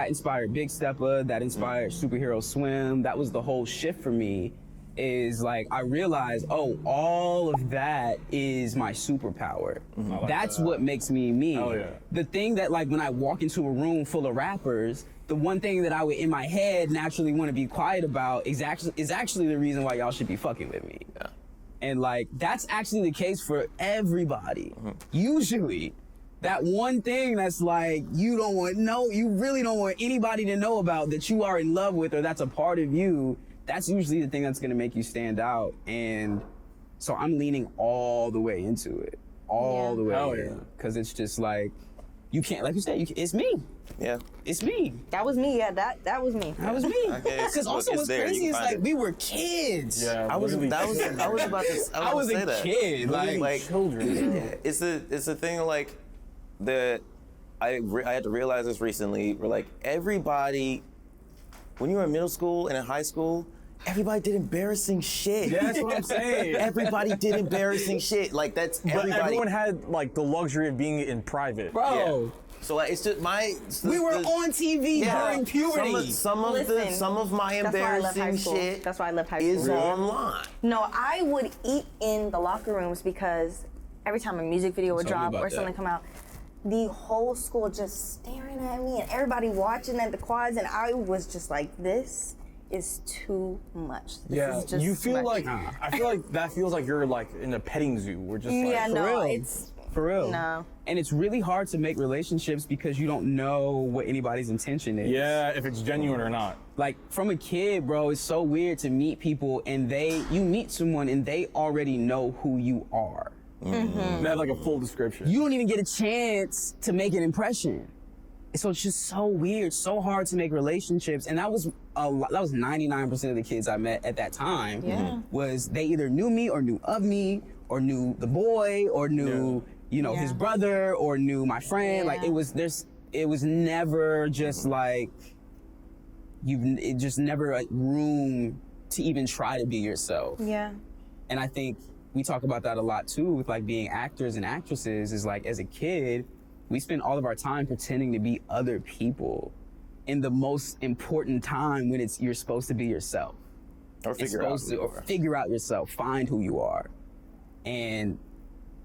inspired Big Stepper. That inspired Superhero Swim. That was the whole shift for me. Is like I realized, oh, all of that is my superpower. That's what makes me me. Hell yeah. The thing that like when I walk into a room full of rappers, the one thing that I would in my head naturally want to be quiet about is actually the reason why y'all should be fucking with me. Yeah. And like that's actually the case for everybody. Usually. That one thing that's like you really don't want anybody to know about that you are in love with or that's a part of you. That's usually the thing that's gonna make you stand out. And so I'm leaning all the way into it. All the way Hell in. yeah. Cause it's just like, you can't, like you said, it's me. Yeah. It's me. That was me. Yeah, that was me. That was me. Okay, Because also it's what's there, you crazy can is find like it. we were kids. Yeah, I was literally about to I was say a that. kid. literally Like, children. Bro. It's a thing like that. I had to realize this recently. Where like everybody, when you were in middle school and in high school, everybody did embarrassing shit. Yeah, that's what I'm saying. Everybody did embarrassing shit. Like that's But everybody. everyone had like the luxury of being in private. bro, Yeah. So like, it's just we were on TV during puberty. Some of my That's why I left high embarrassing school. shit That's why I left high is school. online. No, I would eat in the locker rooms because every time a music video would Tell me drop about or something that. come out, the whole school just staring at me and everybody watching at the quads, and I was just like, this is too much. This Yeah, is just you too feel much. like I feel like that feels like you're like in a petting zoo. We're just like, Yeah, no, real. it's For real. no. And it's really hard to make relationships because you don't know what anybody's intention is. yeah, if it's genuine or not. Like from a kid, bro, it's so weird to meet people and you meet someone and they already know who you are. They have like a full description. You don't even get a chance to make an impression. So it's just so weird, so hard to make relationships. And that was 99% of the kids I met at that time. Yeah. Was they either knew me or knew of me or knew the boy or knew, his Yeah. brother or knew my friend. Like Yeah. it was never just like it just never like room to even try to be yourself. Yeah. And I think we talk about that a lot too with like being actors and actresses is like as a kid, we spend all of our time pretending to be other people in the most important time when you're supposed to be yourself. Or figure out. Figure out yourself, find who you are. And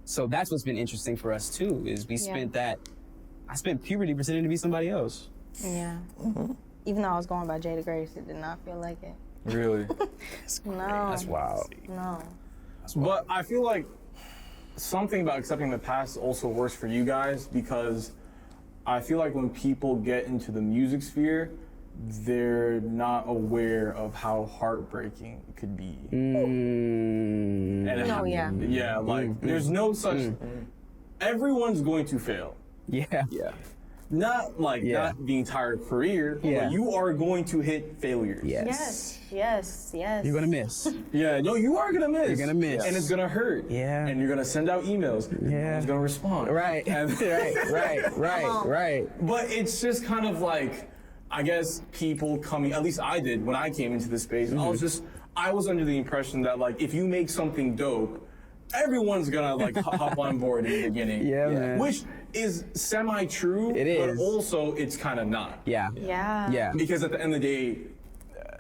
so that's what's been interesting for us too, is I spent puberty pretending to be somebody else. Yeah. Even though I was going by Jada Grace, it did not feel like it. Really. No. That's wild. No. But I feel like something about accepting the past also works for you guys because I feel like when people get into the music sphere, they're not aware of how heartbreaking it could be. And it No, yeah. Yeah, like there's no such. Everyone's going to fail. Yeah. Yeah. Not like not the entire career, Yeah. but you are going to hit failures. Yes. Yes. You're gonna miss. Yeah, no, you are gonna miss. You're gonna miss. And it's gonna hurt. Yeah. And you're gonna send out emails. Yeah. No one's gonna respond. Right. And- right. But it's just kind of like, I guess people coming, at least I did when I came into this space, I was under the impression that like, if you make something dope, everyone's gonna like hop on board in the beginning. Yeah, man. Which is semi-true, It is. but also it's kind of not. Yeah. Yeah. Because at the end of the day,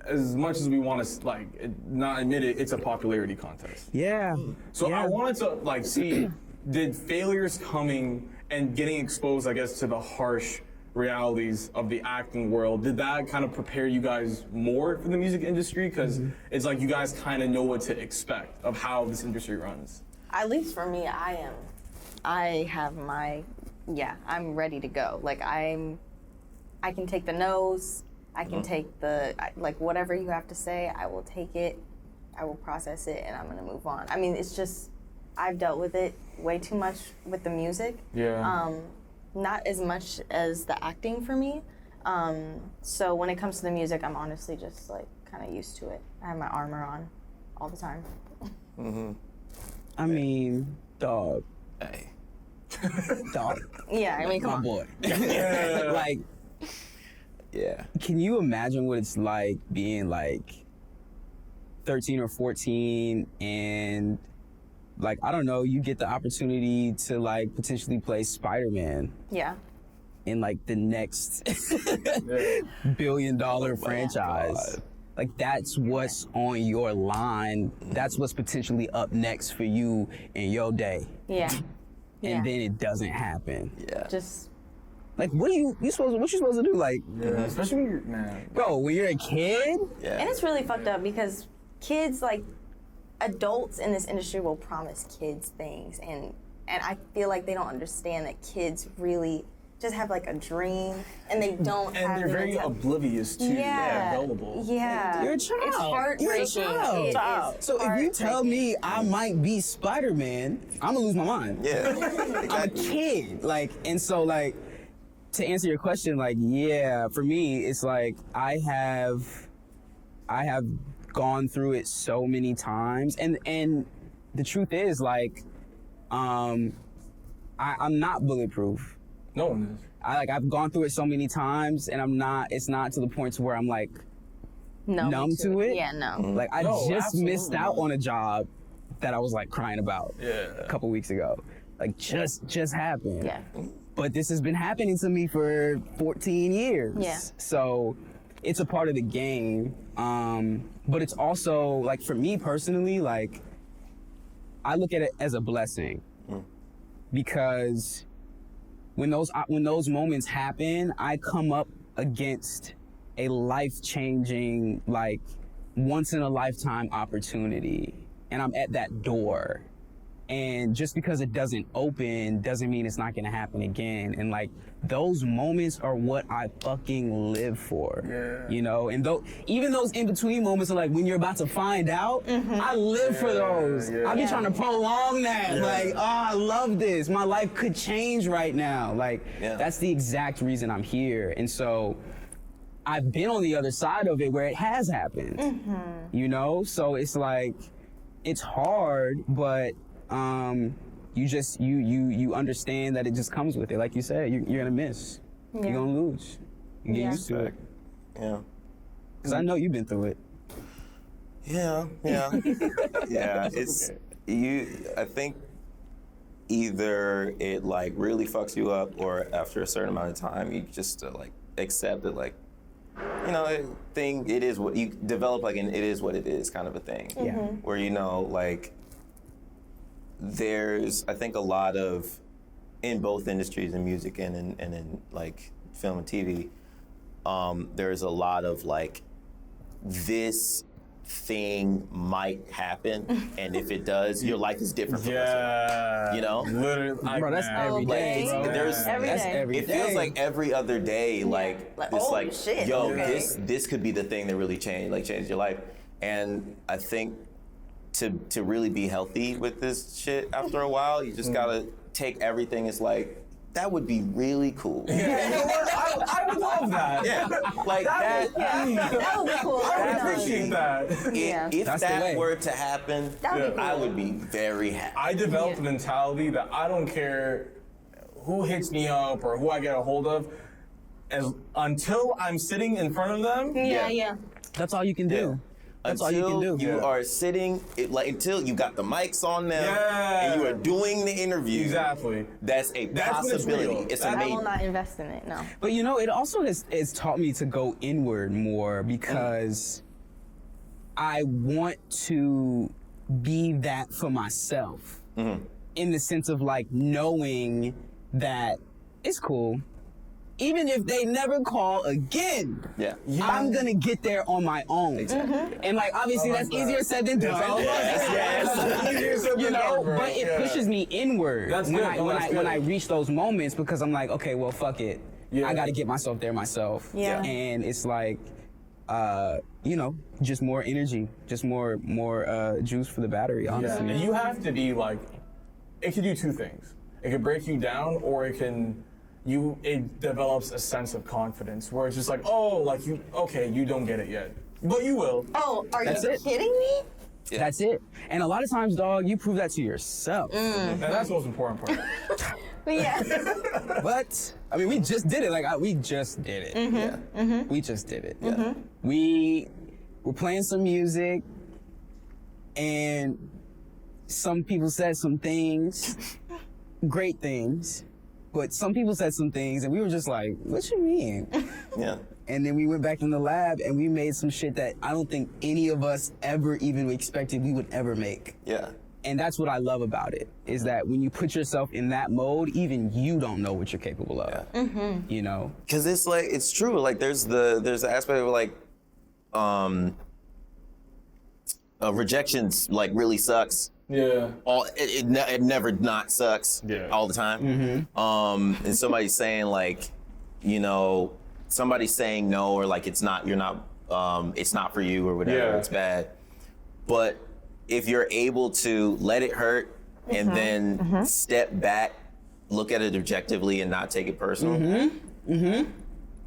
as much as we want to like not admit it, it's a popularity contest. Yeah. So Yeah. I wanted to like see, did failures coming and getting exposed, I guess, to the harsh realities of the acting world, did that kind of prepare you guys more for the music industry? Because it's like you guys kind of know what to expect of how this industry runs. At least for me, I'm ready to go. Like I can take the no's, I can take like whatever you have to say, I will take it, I will process it, and I'm gonna move on. I mean, it's just, I've dealt with it way too much with the music. Yeah. Not as much as the acting for me. So when it comes to the music, I'm honestly just like kind of used to it. I have my armor on all the time. I mean, dog. Hey. Dog. Yeah, I mean, come My on. boy. Like, Yeah. can you imagine what it's like being like 13 or 14 and like, I don't know, you get the opportunity to like potentially play Spider-Man Yeah. in like the next $1 billion franchise. God. Like that's what's on your line. That's what's potentially up next for you in your day. Yeah. And then it doesn't happen. Yeah. Just Like what you supposed to do? Like, Especially when you're, man. bro, when you're a kid? Yeah. And it's really fucked up because kids, like adults in this industry, will promise kids things, and I feel like they don't understand that kids really just have like a dream, and they don't. And have they're the very mental- oblivious to Yeah. gullible. Yeah. You're a child. It's heartbreaking. You're a child. It is So if you tell heartbreaking. me I might be Spider-Man, I'm gonna lose my mind. Yeah. I'm a kid. Like, and so like, to answer your question, like, yeah, for me, it's like I have gone through it so many times, and the truth is, like, I'm not bulletproof. No one is. I've gone through it so many times, and it's not to the point to where I'm like numb to it. Yeah, no. Like I No, just missed absolutely out not. on a job that I was like crying about a couple weeks ago. Like just happened. Yeah. But this has been happening to me for 14 years. Yeah. So it's a part of the game. But it's also like for me personally, like I look at it as a blessing because when those moments happen, I come up against a life-changing, like once in a lifetime opportunity, and I'm at that door. And just because it doesn't open doesn't mean it's not gonna happen again. And like those moments are what I fucking live for. Yeah. You know, and even those in-between moments are like when you're about to find out, I live for those. I be trying to prolong that. Like, oh, I love this. My life could change right now. Like, that's the exact reason I'm here. And so I've been on the other side of it where it has happened. You know? So it's like, it's hard, but you understand that it just comes with it. Like you said, you're gonna miss. You're gonna lose. You get used to it. Yeah. Cause I know you've been through it. Yeah. Yeah. It's I think either it like really fucks you up, or after a certain amount of time, you just like accept it. Like, you know, it is what you develop, like an it is what it is kind of a thing. Yeah. Where you know, like. There's, I think, a lot of, in both industries, in music and in like film and TV, there's a lot of like, this thing might happen, and if it does, your life is different from this one. You know? Literally. Bro, that's every day. Like, Bro. there's, Every That's day. every it day. feels like every other day, like Like, this, oh, like, shit, yo, okay. this could be the thing that really changed your life. And I think to really be healthy with this shit after a while, you just gotta take everything as like, that would be really cool. I would love that. Yeah, like that. That would be cool. I would appreciate that. If That's the way. that were to happen, That would be I cool. would be very happy. I developed a mentality that I don't care who hits me up or who I get a hold of, until I'm sitting in front of them. Yeah. That's all you can do. That's all you Until can do. you are sitting, until you got the mics on them, and you are doing the interview. Exactly. That's a That's when it's possibility. real. It's I amazing. will not invest in it, no. But you know, it also has taught me to go inward more because I want to be that for myself. In the sense of like knowing that it's cool. Even if they never call again, Yeah. I'm gonna get there on my own. And like obviously that's easier said than done. You know, but it pushes me inward That's when good. I No, when that's I when good. I reach those moments because I'm like, okay, well fuck it. Yeah. I gotta get myself there myself. Yeah. And it's like you know, just more energy, just more juice for the battery, honestly. And you have to be like, it can do two things. It can break you down, or it develops a sense of confidence where it's just like, oh, like you don't get it yet, but you will. Oh, are That's you it. kidding me? That's it. And a lot of times, dog, you prove that to yourself. And that's the most important part. But yeah. But I mean, we just did it. Like we just did it. Yeah. We just did it. We were playing some music, and some people said some things, great things, but some people said some things, and we were just like, "What you mean?" Yeah. And then we went back in the lab, and we made some shit that I don't think any of us ever even expected we would ever make. Yeah. And that's what I love about it, is that when you put yourself in that mode, even you don't know what you're capable of. You know? Because it's like, it's true. Like there's the aspect of like, Rejections like really sucks. Yeah. It never not sucks. Yeah. All the time. And somebody saying like, you know, somebody saying no, or like it's not for you or whatever. Yeah. It's bad. But if you're able to let it hurt and then step back, look at it objectively and not take it personal,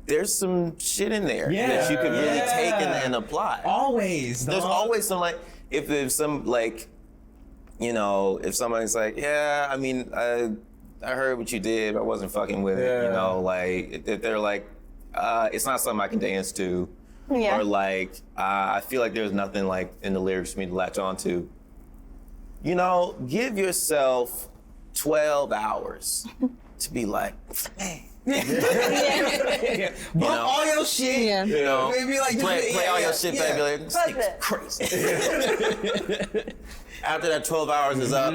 there's some shit in there Yeah. that you could really take Yeah. and apply. Always. There's dog. always some like, if some like, you know, if somebody's like, yeah, I mean, I heard what you did, but I wasn't fucking with it, you Yeah. know, like, if they're like, it's not something I can dance to. Yeah. Or like, I feel like there's nothing like in the lyrics for me to latch on to. You know, give yourself 12 hours to be like, man. Bump know? all your shit. Yeah. You know, Maybe like play all your shit, baby. Like, this Fuck nigga's it. crazy. After that 12 hours is up,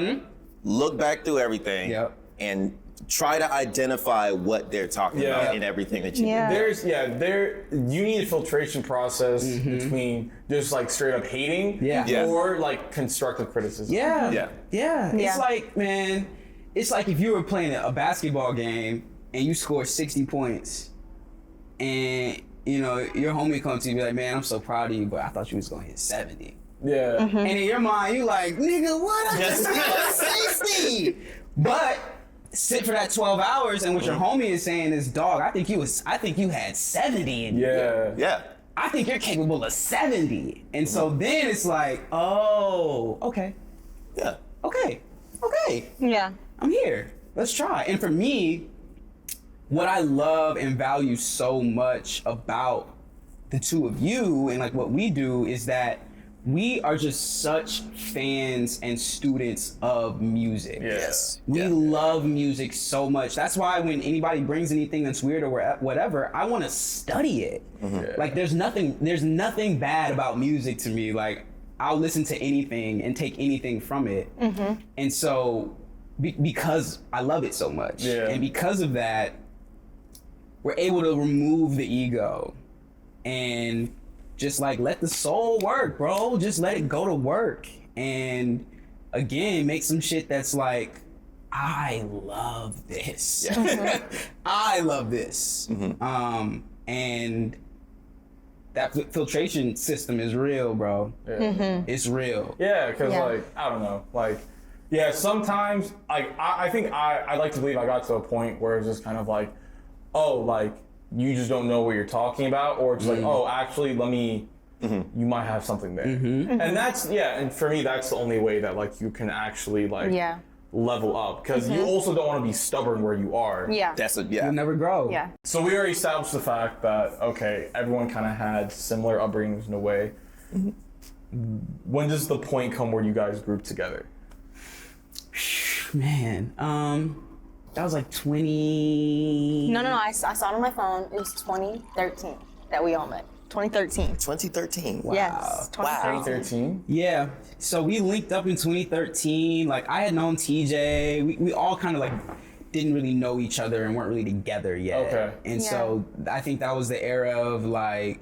look back through everything Yep. and try to identify what they're talking Yeah. about in everything that you Yeah. You need a filtration process between just like straight up hating Yeah. Yeah. or like constructive criticism. Yeah. Yeah. Yeah. Yeah. It's like, man, it's like if you were playing a basketball game and you score 60 points and, you know, your homie comes to you and be like, man, I'm so proud of you, but I thought you was going to hit 70. Yeah. And in your mind, you like, nigga, what? I just scored 60. But sit for that 12 hours and what your homie is saying is, dog, I think you had 70 in you. Yeah. Yeah. I think you're capable of 70. And so then it's like, oh, okay. Yeah. Okay. Yeah. I'm here. Let's try. And for me, what I love and value so much about the two of you and like what we do is that we are just such fans and students of music. Yes. We Yeah. love music so much. That's why when anybody brings anything that's weird or whatever, I want to study it. Like there's nothing bad about music to me. Like I'll listen to anything and take anything from it. And so because I love it so much. Yeah. And because of that, we're able to remove the ego and just like let the soul work, bro. Just let it go to work. And again, make some shit that's like, I love this. I love this. And that filtration system is real, bro. It's real. Yeah, because Yeah. like I don't know, like yeah, sometimes I think I like to believe I got to a point where it's just kind of like, oh, like you just don't know what you're talking about, or just like, oh, actually, let me. You might have something there, and that's and for me, that's the only way that like you can actually like level up, because you also don't want to be stubborn where you are. Yeah. That's a You'll never grow. Yeah. So we already established the fact that, okay, everyone kind of had similar upbringings in a way. When does the point come where you guys group together? Man, that was like 20. No. I saw it on my phone. It was 2013 that we all met. 2013. 2013. Yes. 2013. 2013? Yeah. So we linked up in 2013. Like I had known TJ. We all kind of like didn't really know each other and weren't really together yet. Okay. And so I think that was the era of like.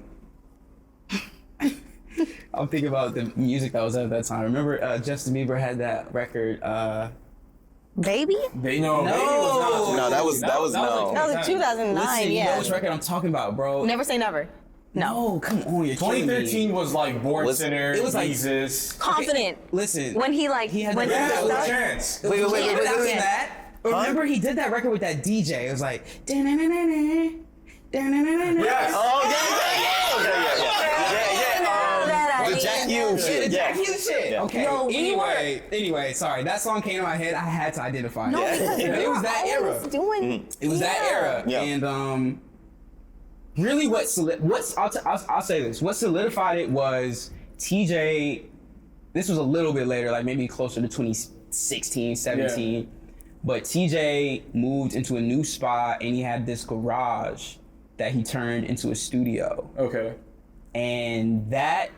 I'm thinking about the music that was at that time. Remember Justin Bieber had that record. Baby? No, No. Baby was not. No, that was no. That was 2009, Listen, you know yeah. which record I'm talking about, bro. Never say never. No, come on, you're kidding me. 2013 was like Born Was- Sinner, it was like- Jesus. Confident. Listen. When he like, He had when that- he that was was a stuck. chance. Wait. After Yeah. that, remember he did that record with that DJ. It was like, Yes. Oh yeah. The Jack Hughes the shit. Jack Yeah. Hughes shit. Yeah. Okay. No, Anyway, sorry. That song came to my head. I had to identify No, it. because It was that I era. was doing. It was that era. Yeah. And really, I'll say this. What solidified it was TJ. This was a little bit later, like maybe closer to 2016, 17. Yeah. But TJ moved into a new spot, and he had this garage that he turned into a studio. Okay. And that,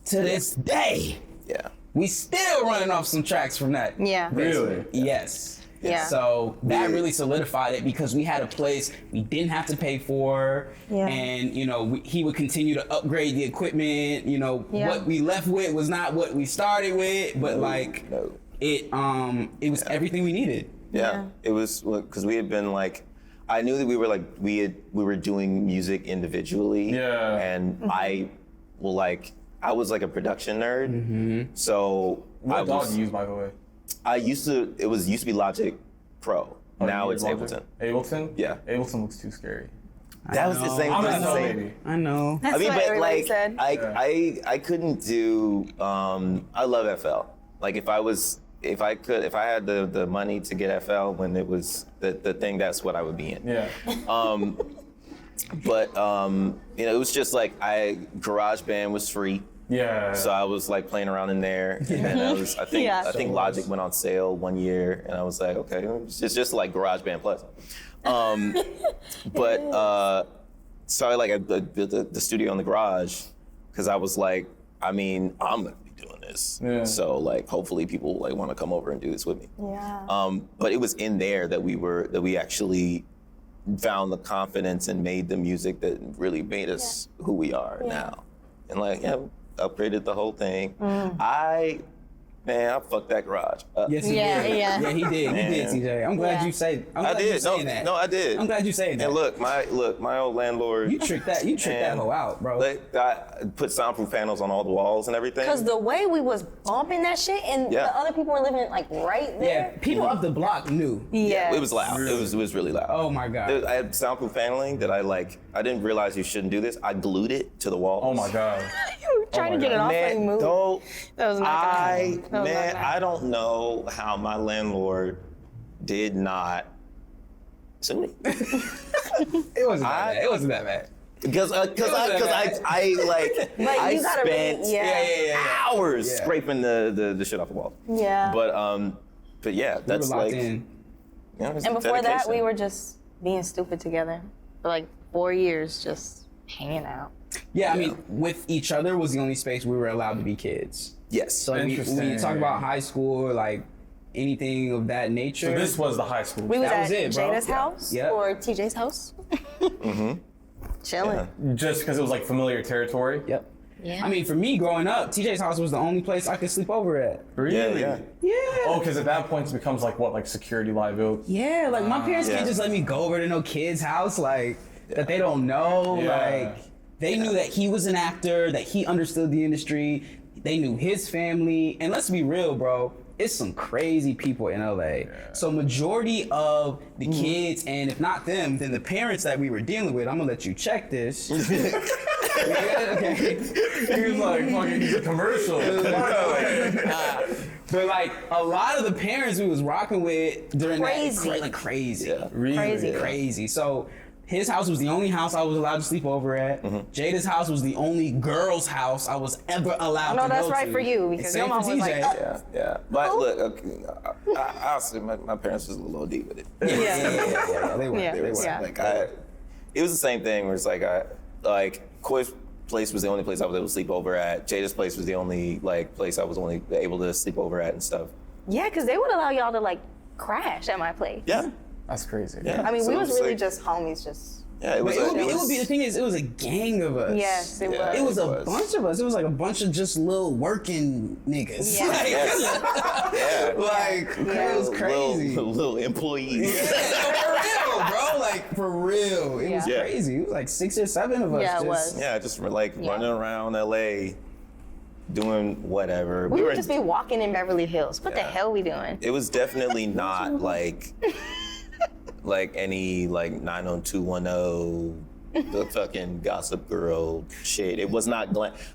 to this day, Yeah. we still running off some tracks from that. Yeah. Really? Yes. Yeah. So that really solidified it because we had a place we didn't have to pay for, Yeah. and you know he would continue to upgrade the equipment. You know Yeah. what we left with was not what we started with, but like No. it was everything we needed. Yeah. It was because we had been like, I knew that we were like we were doing music individually. Yeah. And I was like a production nerd. So What dog do you use, by the way? it used to be Logic Pro. Now you it's did Logic? Ableton. Ableton? Yeah. Ableton looks too scary. That was the same I'm thing. a no baby. I know. That's I mean, what but everybody like, said. I couldn't do. I love FL. Like, if I had the money to get FL when it was the thing, that's what I would be in. Yeah. But you know, it was just like GarageBand was free. Yeah. So I was like playing around in there, and then I think Yeah. I think Logic went on sale one year, and I was like, okay, it's just like GarageBand Plus. But so I like built the studio in the garage because I was like, I mean, I'm gonna be doing this, Yeah. so like hopefully people like want to come over and do this with me. Yeah. But it was in there that we actually found the confidence and made the music that really made us who we are now, and like upgraded the whole thing. I fucked that garage up. Yes, he Yeah, did. yeah. Yeah, he did. Man. He did, TJ. I'm glad Yeah. you say. I'm I glad you did. saying that. No, I did. I'm glad you saying that. And look, my old landlord. You tricked that. You tricked that man, hoe out, bro. I put soundproof panels on all the walls and everything. Because the way we was bumping that shit, and Yeah. the other people were living like right yeah, there. people up the block knew. Yeah. It was loud. It was really loud. Oh my God. I had soundproof paneling that I didn't realize you shouldn't do this. I glued it to the walls. Oh my God. You were trying to get it off when you Man, moved. don't. That was not gonna happen. That was not Man, gonna I don't know how my landlord did not sue me. It wasn't that bad. It wasn't that bad. Because I But you gotta spent really, yeah. hours Yeah. scraping the shit off the wall. Yeah. But yeah, We that's were locked like. in. You know, it's And before that, dedication. we were just being stupid together for like 4 years, just hanging out. Yeah, I mean, with each other was the only space we were allowed to be kids. Yes. So when you Interesting. talk about high school or like anything of that nature. So this was the high school. We was That at was it, bro. Jada's house Yeah. or TJ's house. Chilling. Just because it was like familiar territory. Yep. Yeah. I mean, for me growing up, TJ's house was the only place I could sleep over at. Really? Yeah. Yeah. Oh, because at that point it becomes like what, like security liability? Yeah, like my parents Yeah. can't just let me go over to no kid's house like that they don't know. Yeah. Like they knew that he was an actor, that he understood the industry. They knew his family, and let's be real, bro. It's some crazy people in LA. So majority of the kids, and if not them, then the parents that we were dealing with. I'm gonna let you check this. Yeah, okay. He was like, fucking, he's a commercial. But like a lot of the parents we was rocking with during Crazy. that, like crazy. Yeah. Really? Crazy. Crazy. So his house was the only house I was allowed to sleep over at. Jada's house was the only girl's house I was ever allowed to No, go that's to. right for you, because Same your mom for was like, TJ. Yeah. But look, okay, I'll say my parents was a little OD with it. Yeah, they were. Yeah. They were. Yeah. Like it was the same thing where it's like Koi's place was the only place I was able to sleep over at. Jada's place was the only like place I was only able to sleep over at and stuff. yeah, because they would allow y'all to like crash at my place. Yeah. That's crazy. Yeah. I mean, So we it was was really like- just homies, just. Yeah, it But was. it would be the thing is, it was a gang of us. Yes, it Yeah. was. It was a was. bunch of us. It was like a bunch of just little working niggas. Yeah. Like, Yeah. like Yeah. it was crazy. Little employees. For real, bro. Like for real. It was Yeah. crazy. It was like 6 or 7 of us. Yeah, it just, was. Yeah, just like running around LA, doing whatever. We were would just be walking in Beverly Hills. What the Yeah. hell we doing? It was definitely not like any like 90210 the fucking Gossip Girl shit. It was not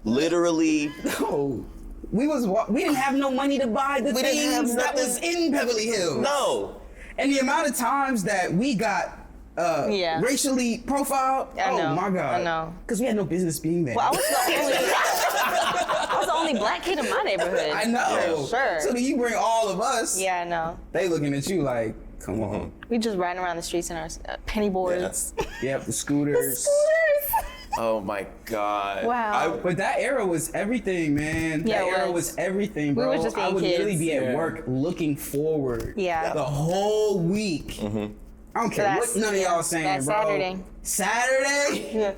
literally. No. We didn't have no money to buy the We didn't have things that nothing. was in Beverly Hills. No. And the amount of times that we got Yeah. racially profiled. I know, Oh my God. I know. Because we had no business being there. Well, I was the only black kid in my neighborhood. I know. Sure. So then you bring all of us. Yeah, I know. They looking at you like, come on. We just riding around the streets in our penny boards. Yep, the scooters. Oh my God. Wow. But that era was everything, man. Yeah, that it era was. was everything, bro. was just I being would literally kids. be at Yeah. work looking forward. Yeah. The whole week. I don't care That's- what none of y'all saying, that's bro. Saturday. Saturday? Yeah.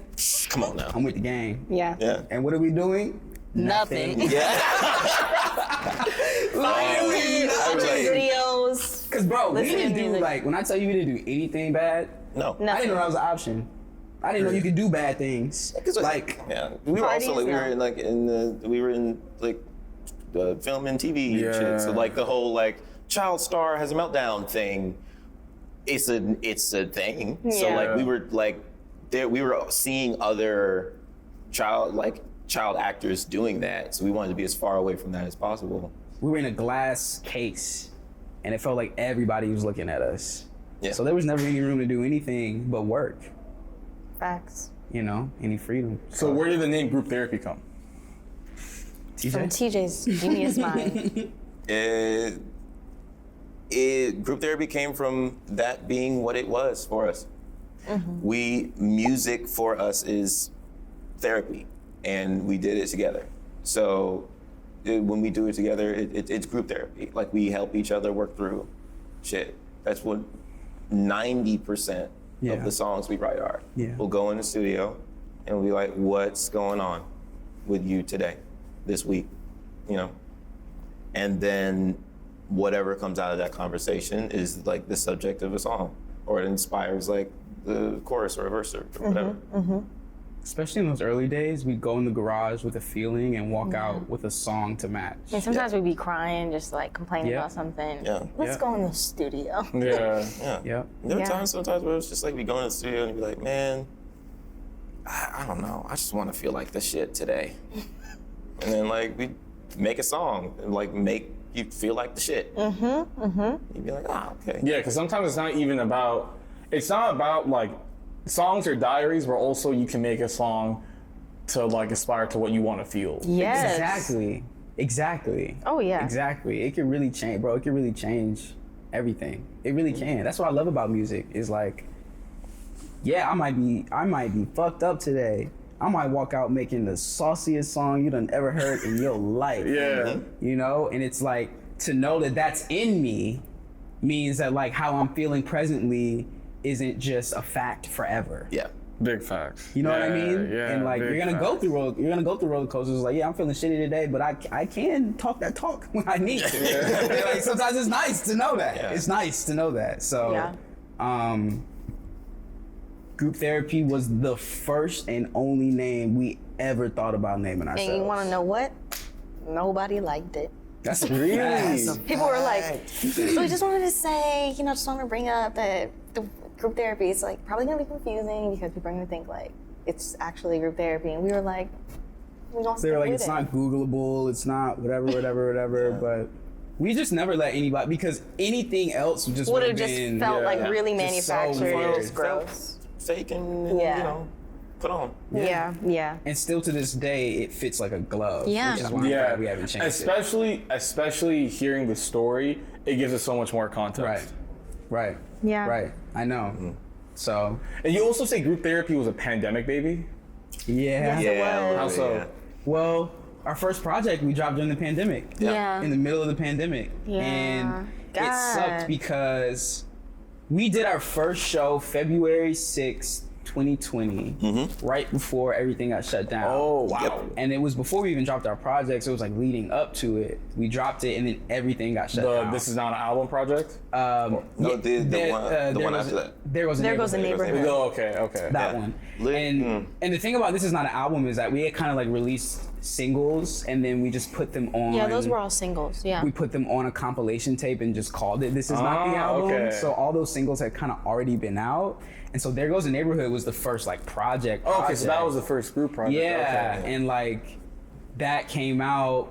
Come on now. I'm with the gang. Yeah. Yeah. And what are we doing? Nothing. Yeah. Literally I was nothing. like, Videos. Because, bro, we Listening didn't to do, music. like, when I tell you we didn't do anything bad, no. No. I didn't know that was an option. I didn't know you could do bad things. Like, yeah, we were also like, Parties, we were in film and TV and Yeah. shit. So like the whole like child star has a meltdown thing it's a thing. So Yeah. like we were seeing other child actors doing that. So we wanted to be as far away from that as possible. We were in a glass case, and it felt like everybody was looking at us. Yeah. So there was never any room to do anything but work. Facts. You know, any freedom. So where did the name Group Therapy come? From TJ's genius mind. Group therapy came from that being what it was for us. Music for us is therapy, and we did it together. So when we do it together, it's group therapy. Like, we help each other work through shit. That's what 90% of the songs we write are. Yeah. We'll go in the studio and we'll be like, what's going on with you today, this week, you know? And then whatever comes out of that conversation is like the subject of a song, or it inspires like the chorus or a verse or whatever. Especially in those early days, we'd go in the garage with a feeling and walk out with a song to match. And sometimes we'd be crying, just like complaining Yeah. about something. Yeah. Let's go in the studio. Yeah. Yeah. Yep. There were Yeah. times sometimes where it's just like we go in the studio and you be like, man, I don't know. I just want to feel like the shit today. And then like we make a song and like make you feel like the shit. You'd be like, okay. Yeah, because sometimes it's not about like songs or diaries, but also you can make a song to like aspire to what you want to feel. Yes. Exactly. Oh, yeah. Exactly. It can really change, bro. It can really change everything. It really can. That's what I love about music. Is like, yeah, I might be fucked up today. I might walk out making the sauciest song you done ever heard in your life. Yeah. You know, and it's like, to know that that's in me means that like how I'm feeling presently isn't just a fact forever. Yeah. Big facts. You know what I mean? Yeah. And like big you're gonna facts. go through roller coasters. Like, yeah, I'm feeling shitty today, but I can talk that talk when I need to. Like, sometimes it's nice to know that. Yeah. It's nice to know that. So, Yeah. Group Therapy was the first and only name we ever thought about naming ourselves. And you want to know what? Nobody liked it. That's a Really? that's a People were like, so we just wanted to say, just want to bring up that the group therapy is like probably going to be confusing because people are going to think like it's actually group therapy. And we were like, we don't They were stick like, with it's it. not Googleable, it's not whatever. But we just never let anybody, because anything else just Would would have just been felt like really just so manufactured. It weird. was gross. Fake and Yeah. you know, put on. Yeah. And still to this day, it fits like a glove. Yeah. Which is why I'm glad we haven't changed especially hearing the story, it gives us so much more it. context. Right. Yeah. Right. I know. So, And you also say group therapy was a pandemic baby? yeah. Yes, it Yeah. was. How so? Yeah. Well, our first project we dropped during the pandemic. Yeah. In the middle of the pandemic. Yeah. And it God. sucked because we did our first show February 6th, 2020, right before everything got shut down. Oh, wow. Yep. And it was before we even dropped our project, so it was like leading up to it. We dropped it and then everything got shut down. This is not an album project? No, the one after that. There Goes a There Goes a Neighborhood. Oh, okay. That Yeah. one. Lit- And the thing about This Is Not an Album is that we had kind of like released singles and then we just put them on. Yeah, those were all singles. Yeah. We put them on a compilation tape and just called it This Is Not the Ah, Album. okay. So all those singles had kind of already been out. And so There Goes a Neighborhood was the first like project. Okay, so that was the first group project. Yeah, Okay. and like that came out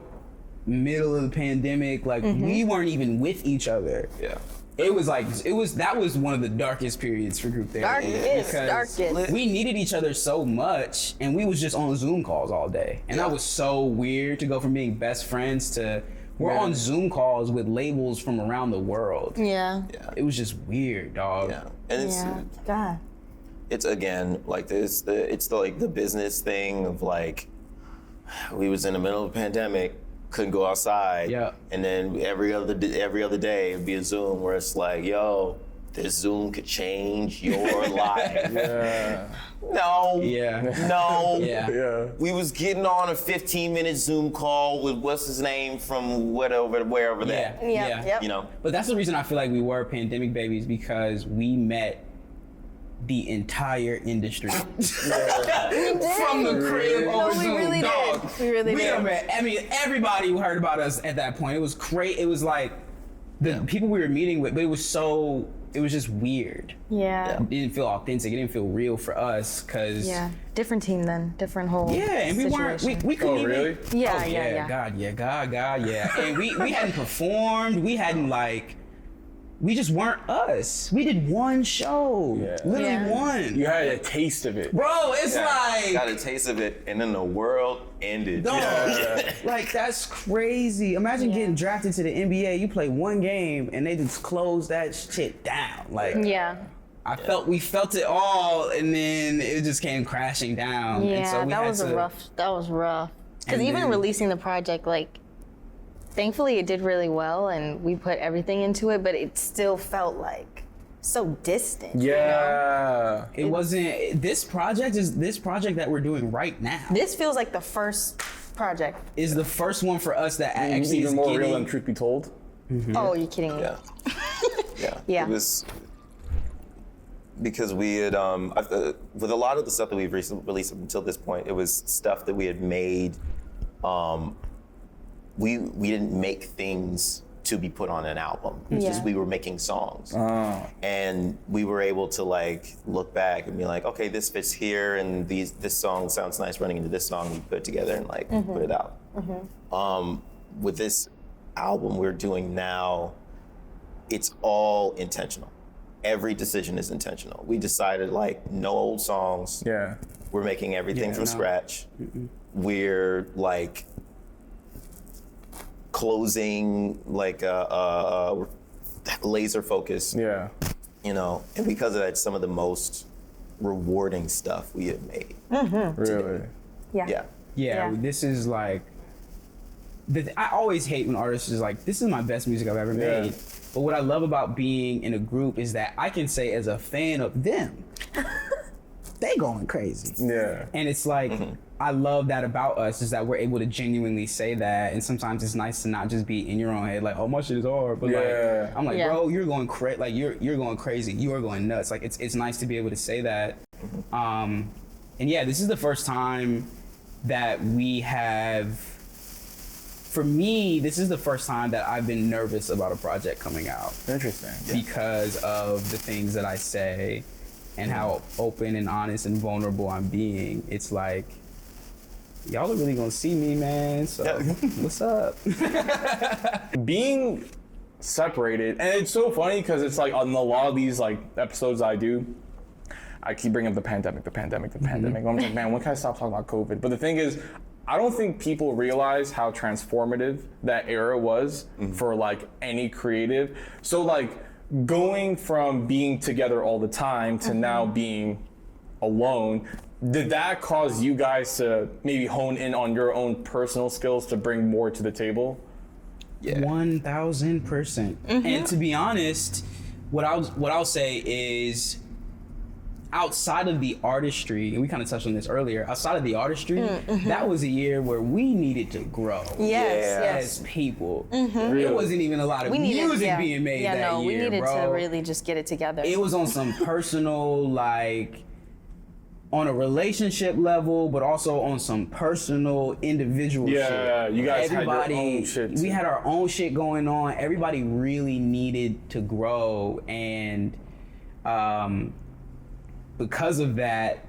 middle of the pandemic. Like we weren't even with each other. Yeah. That was one of the darkest periods for group therapy. Darkest. We needed each other so much, and we was just on Zoom calls all day, and that was so weird to go from being best friends to we're on Zoom calls with labels from around the world. Yeah. It was just weird, dog. Yeah. And it's Yeah. God. it's again like this it's the business thing of like we was in the middle of a pandemic, couldn't go outside. Yeah. And then every other day it'd be a Zoom where it's like, yo, this Zoom could change your life. Yeah. No. Yeah. No. Yeah. We was getting on a 15-minute Zoom call with what's his name from wherever Yeah. that. Yeah. Yep. You know. But that's the reason I feel like we were pandemic babies, because we met the entire industry. From the crib over we Zoom, really dog. did. We really did. met, I mean, everybody heard about us at that point. It was great. It was like the people we were meeting with, but it was so it was just weird. Yeah. It didn't feel authentic. It didn't feel real for us because Yeah. Different team then. Different whole. yeah, and we weren't. We couldn't Oh, even. really? Yeah, Oh, yeah. God, yeah. And we hadn't performed. We hadn't we just weren't us. We did one show, literally Yeah. one. You had a taste of it. Bro, it's Got a taste of it, and then the world ended. like that's crazy. Imagine getting drafted to the NBA. You play one game and they just close that shit down. Like Yeah. we felt it all, and then it just came crashing down. Yeah, and so we that had was to, rough. That was rough. Because And even then- releasing the project, like, thankfully it did really well, and we put everything into it. But it still felt like so distant. you know? Yeah. It wasn't. This project that we're doing right now This feels like the first project. is the first one for us that actually Even is more getting, real than Truth Be Told. Oh, you're kidding me. Yeah. Yeah. Yeah. It was because we had with a lot of the stuff that we've recently released up until this point, it was stuff that we had made. We didn't make things to be put on an album. It's just Yeah. we were making songs, and we were able to like look back and be like, okay, this fits here, and this song sounds nice running into this song. We put it together and like put it out. With this album we're doing now, it's all intentional. Every decision is intentional. We decided like no old songs. Yeah. We're making everything from scratch. We're like closing like we're laser focused. Yeah. You know, and because of that, some of the most rewarding stuff we have made. Really. Yeah. Yeah. Yeah, Yeah. this is like. I always hate when artists is like, "This is my best music I've ever Yeah. made." But what I love about being in a group is that I can say, as a fan of them, they going crazy. Yeah. And it's like, I love that about us is that we're able to genuinely say that. And sometimes it's nice to not just be in your own head, like, oh, my shit is hard. But Yeah. like, I'm like, Yeah. bro, you're going crazy. Like, you're going crazy. You are going nuts. Like, it's nice to be able to say that. And yeah, this is the first time that we have, for me, this is the first time that I've been nervous about a project coming out. Interesting. Because of the things that I say and how open and honest and vulnerable I'm being. It's like, y'all are really gonna see me, man. So what's up? Being separated, and it's so funny because it's like on a lot of these like episodes I do, I keep bringing up the pandemic. I'm like, man, when can I stop talking about COVID? But the thing is, I don't think people realize how transformative that era was for like any creative. So like going from being together all the time to now being alone, did that cause you guys to maybe hone in on your own personal skills to bring more to the table? Yeah. 1000%. And to be honest, what I'll say is, outside of the artistry, and we kind of touched on this earlier, outside of the artistry, that was a year where we needed to grow Yes. as people. Really? It wasn't even a lot of music being made that year, we needed bro. to really just get it together. It was on some personal, like, on a relationship level, but also on some personal, individual shit. Yeah, you guys had your own shit, too. We had our own shit going on. Everybody really needed to grow, and because of that,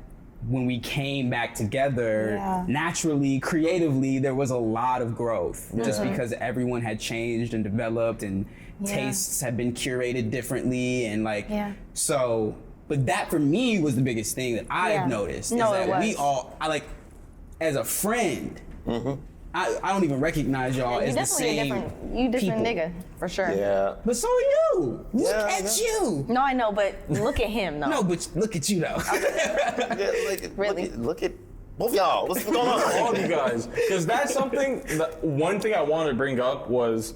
when we came back together, naturally, creatively, there was a lot of growth. Just because everyone had changed and developed, and tastes had been curated differently, and like, so. But that for me was the biggest thing that I've noticed. No, is it that was. I like, as a friend, I don't even recognize y'all as the same You different people. nigga, for sure. Yeah. But so are you. Look Yeah, at you. No, I know, but look at him, though. No, but look at you though. Really? Look at both y'all. What's going on? All of you guys, because that's something. One thing I wanted to bring up was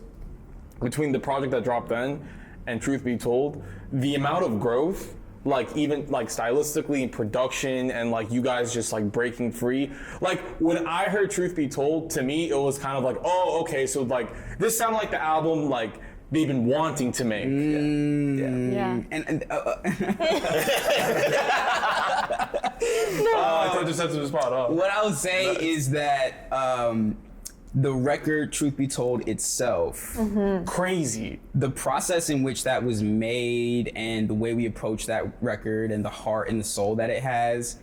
between the project that dropped then and Truth Be Told, the amount of growth, like even like stylistically in production, and like you guys just like breaking free. Like when I heard Truth Be Told, to me it was kind of like, oh, okay, so like this sounded like the album like they've been wanting to make. Yeah. I just said to the spot. What I would say is that the record, truth be told, itself, Crazy. the process in which that was made and the way we approach that record and the heart and the soul that it has,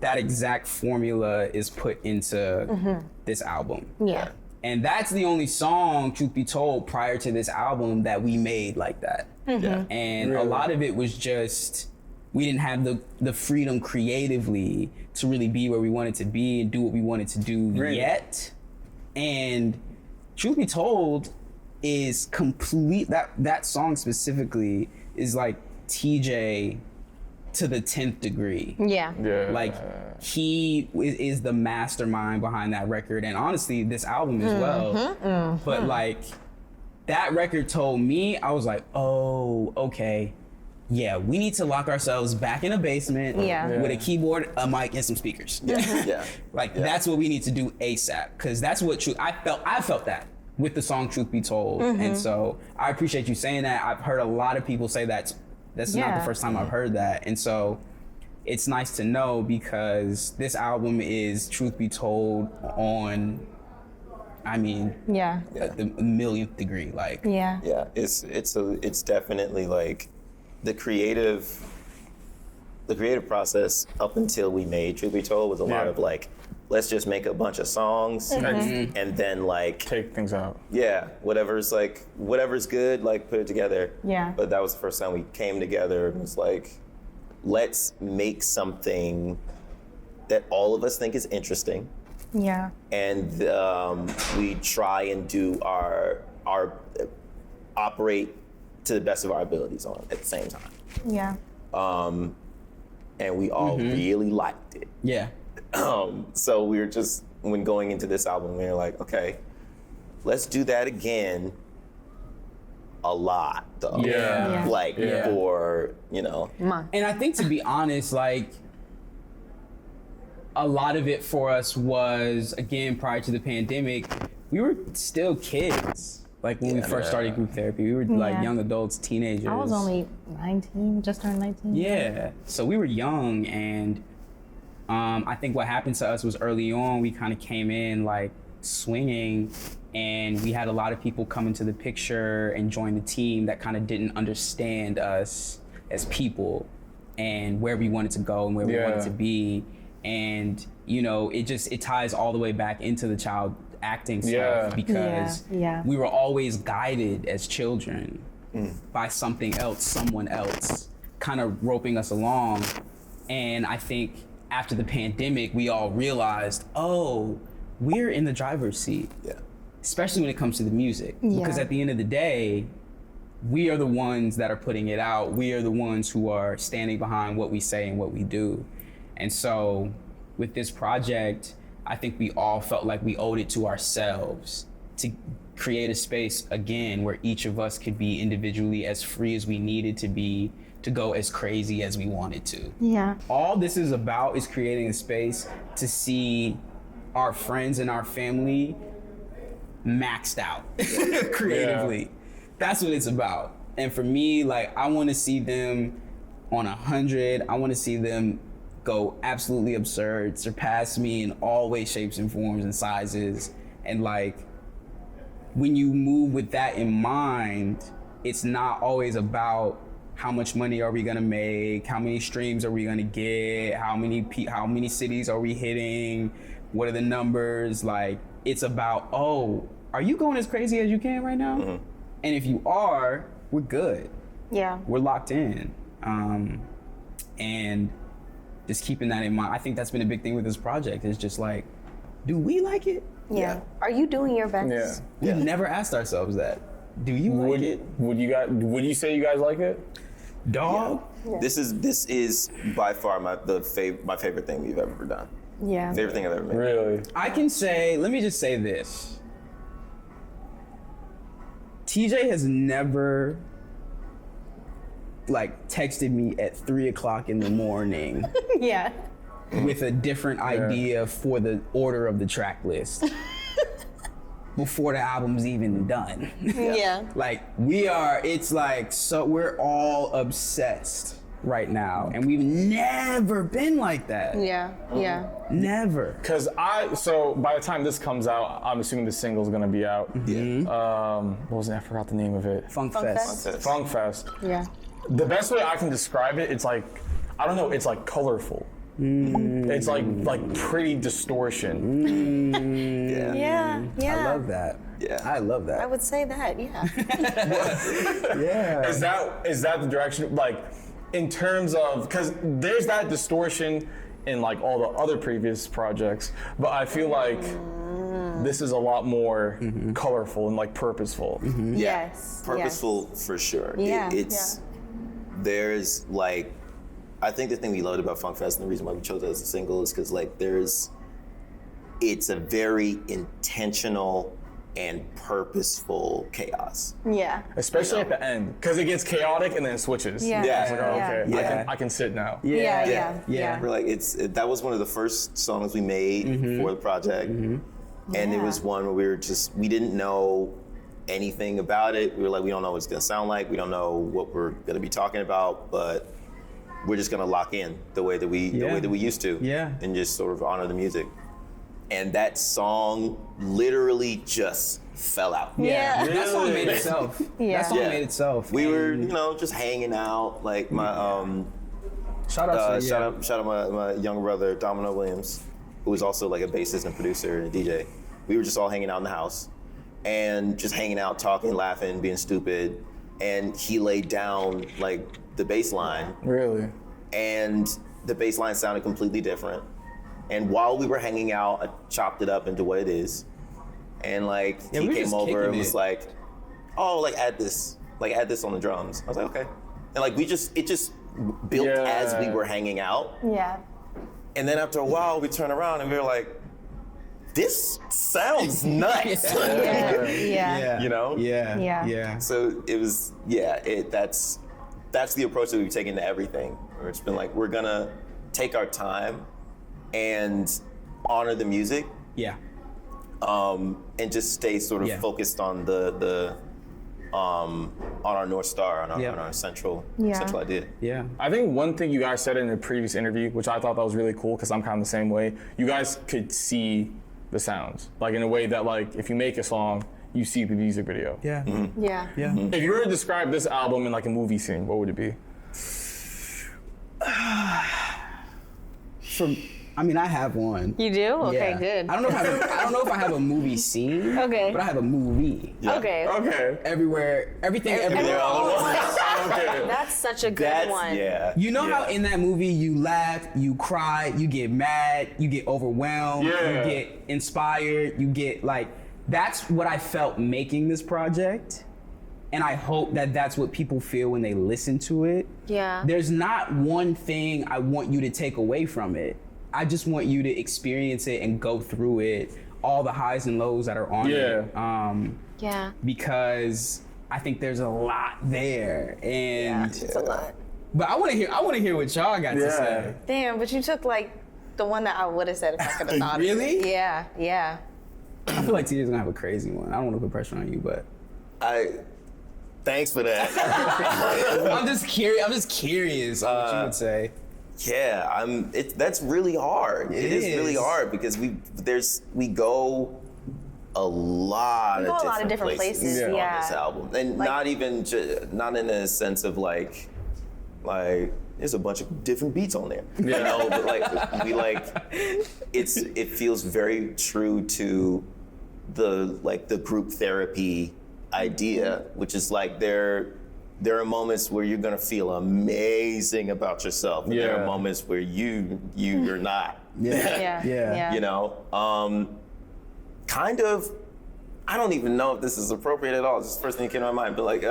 that exact formula is put into this album. Yeah. And that's the only song, truth be told, prior to this album that we made like that. Yeah. And Really? a lot of it was just, we didn't have the freedom creatively to really be where we wanted to be and do what we wanted to do yet. And truth be told, is complete, that song specifically is like TJ to the 10th degree. Yeah. Yeah. Like, he is the mastermind behind that record, and honestly, this album as well. But like, that record told me, I was like, oh, okay. Yeah, we need to lock ourselves back in a basement with a keyboard, a mic, and some speakers. Yeah. That's what we need to do ASAP, because that's what I felt that with the song Truth Be Told. And so I appreciate you saying that. I've heard a lot of people say that's not the first time I've heard that. And so it's nice to know, because this album is, truth be told, on, I mean, the millionth degree. Like, Yeah. It's definitely like the creative process up until we made Truth Be Told was a lot of like, let's just make a bunch of songs and then like Take things out. whatever's good, like put it together. Yeah. But that was the first time we came together and was like, let's make something that all of us think is interesting. Yeah. And we try and do our operate to the best of our abilities on at the same time. Yeah. And we all really liked it. yeah. So we were just, when going into this album, we were like, okay, let's do that again a lot though. Yeah. Like for, Month. And I think, to be honest, like, a lot of it for us was, again, prior to the pandemic, we were still kids. Like, when we first started Grouptherapy, we were like young adults, teenagers. I was only 19, just turned 19. Yeah, so we were young, and I think what happened to us was, early on, we kind of came in like swinging, and we had a lot of people come into the picture and join the team that kind of didn't understand us as people and where we wanted to go and where we wanted to be. And, it ties all the way back into the child acting stuff, because we were always guided as children by something else, someone else, kind of roping us along. And I think after the pandemic, we all realized, oh, we're in the driver's seat. Yeah. Especially when it comes to the music. Because at the end of the day, we are the ones that are putting it out. We are the ones who are standing behind what we say and what we do. And so with this project, I think we all felt like we owed it to ourselves to create a space, again, where each of us could be individually as free as we needed to be, to go as crazy as we wanted to. Yeah. All this is about is creating a space to see our friends and our family maxed out creatively. That's what it's about. And for me, like, I want to see them on 100. I want to see them go absolutely absurd, surpass me in all ways, shapes, and forms and sizes. And like, when you move with that in mind, it's not always about how much money are we gonna make, how many streams are we gonna get, how many cities are we hitting, what are the numbers? Like, it's about, oh, are you going as crazy as you can right now? And if you are, we're good. Yeah. We're locked in. And just keeping that in mind, I think that's been a big thing with this project, is just like, do we like it? Yeah. Are you doing your best? Yeah. We've never asked ourselves that. Do you like it? Would you say you guys like it? Dog? Yeah. This is by far my favorite thing we've ever done. Yeah. Favorite thing I've ever made. Really? I can say, let me just say this. TJ has never like texted me at 3:00 in the morning Yeah. with a different idea for the order of the track list before the album's even done. Yeah. Like, it's like, so we're all obsessed right now, and we've never been like that. Yeah, yeah. Never. Cause so by the time this comes out, I'm assuming the single's gonna be out. Yeah. What was it? I forgot the name of it. Funk Funk Fest. Fest. Funk Fest. Yeah. The best way I can describe it, it's like, I don't know, it's like colorful. It's like pretty distortion. Yeah. Yeah, yeah. I love that. Yeah. I love that. I would say that, yeah. Yeah. Is that the direction, like, in terms of, because there's that distortion in like all the other previous projects, but I feel like this is a lot more colorful and like purposeful. Yes. Purposeful for sure. Yeah, There's like, I think the thing we loved about Funk Fest and the reason why we chose it as a single is because like it's a very intentional and purposeful chaos. Yeah. Especially at the end, because it gets chaotic and then it switches. Yeah. It's like, oh, okay, Yeah. I can sit now. Yeah. We're like, that was one of the first songs we made for the project. And it was one where we didn't know anything about it. We were like, we don't know what it's gonna sound like. We don't know what we're gonna be talking about, but we're just gonna lock in the way that we used to. Yeah. And just sort of honor the music. And that song literally just fell out. Yeah. That song made itself. Yeah. That song made itself. We were, And just hanging out. Like my shout out to shout out my younger brother Domino Williams, who was also like a bassist and producer and a DJ. We were just all hanging out in the house and just hanging out, talking, laughing, being stupid. And he laid down like the bass line, Really? and the bass line sounded completely different. And while we were hanging out, I chopped it up into what it is. And like Yeah, he we were came just over and kicking was it. like, "Oh, like add this on the drums." I was like, "Okay." And like it just built as we were hanging out. Yeah. And then after a while, we turned around and we were like, "This sounds nuts." Yeah. Yeah. You know? Yeah. Yeah. Yeah. So it was, that's the approach that we've taken to everything. Where it's been like, we're gonna take our time and honor the music, Yeah. and just stay sort of Yeah. focused on on our North Star, on Yeah. our central Yeah. idea. Yeah. I think one thing you guys said in a previous interview, which I thought that was really cool, because I'm kind of the same way, you guys could see the sounds, like in a way that like if you make a song, you see the music video. Yeah. Yeah. Yeah. If you were to describe this album in like a movie scene, what would it be? I mean, I have one. You do? Okay, Yeah. good. I don't know if I have a movie scene. Okay. But I have a movie. Yeah. Okay. Okay. Everywhere, everything, Everywhere everywhere. all at once. Okay. That's such a good That's, one. yeah. You know how yeah. in that movie you laugh, you cry, you get mad, you get overwhelmed, Yeah. you get inspired, you get like, that's what I felt making this project. And I hope that that's what people feel when they listen to it. Yeah. There's not one thing I want you to take away from it. I just want you to experience it and go through it, all the highs and lows that are on it. Yeah. Because I think there's a lot there. And It's a lot. but I want to hear what y'all got to Yeah. say. Damn, but you took like the one that I would have said if I could have thought Really? of it. Yeah. Yeah. I feel like TJ's gonna have a crazy one. I don't want to put pressure on you, but Thanks for that. I'm just curious on what you would say. Yeah, that's really hard. It is really is. hard because we go a lot We go of a lot of different different places places, on yeah. this album, and Like- not in a sense of like there's a bunch of different beats on there. Yeah. You know, but it feels very true to the group therapy idea, which is like there are moments where you're gonna feel amazing about yourself, and there Yeah. are moments where you're not. Yeah. You know, kind of. I don't even know if this is appropriate at all. It's just the first thing that came to my mind, but like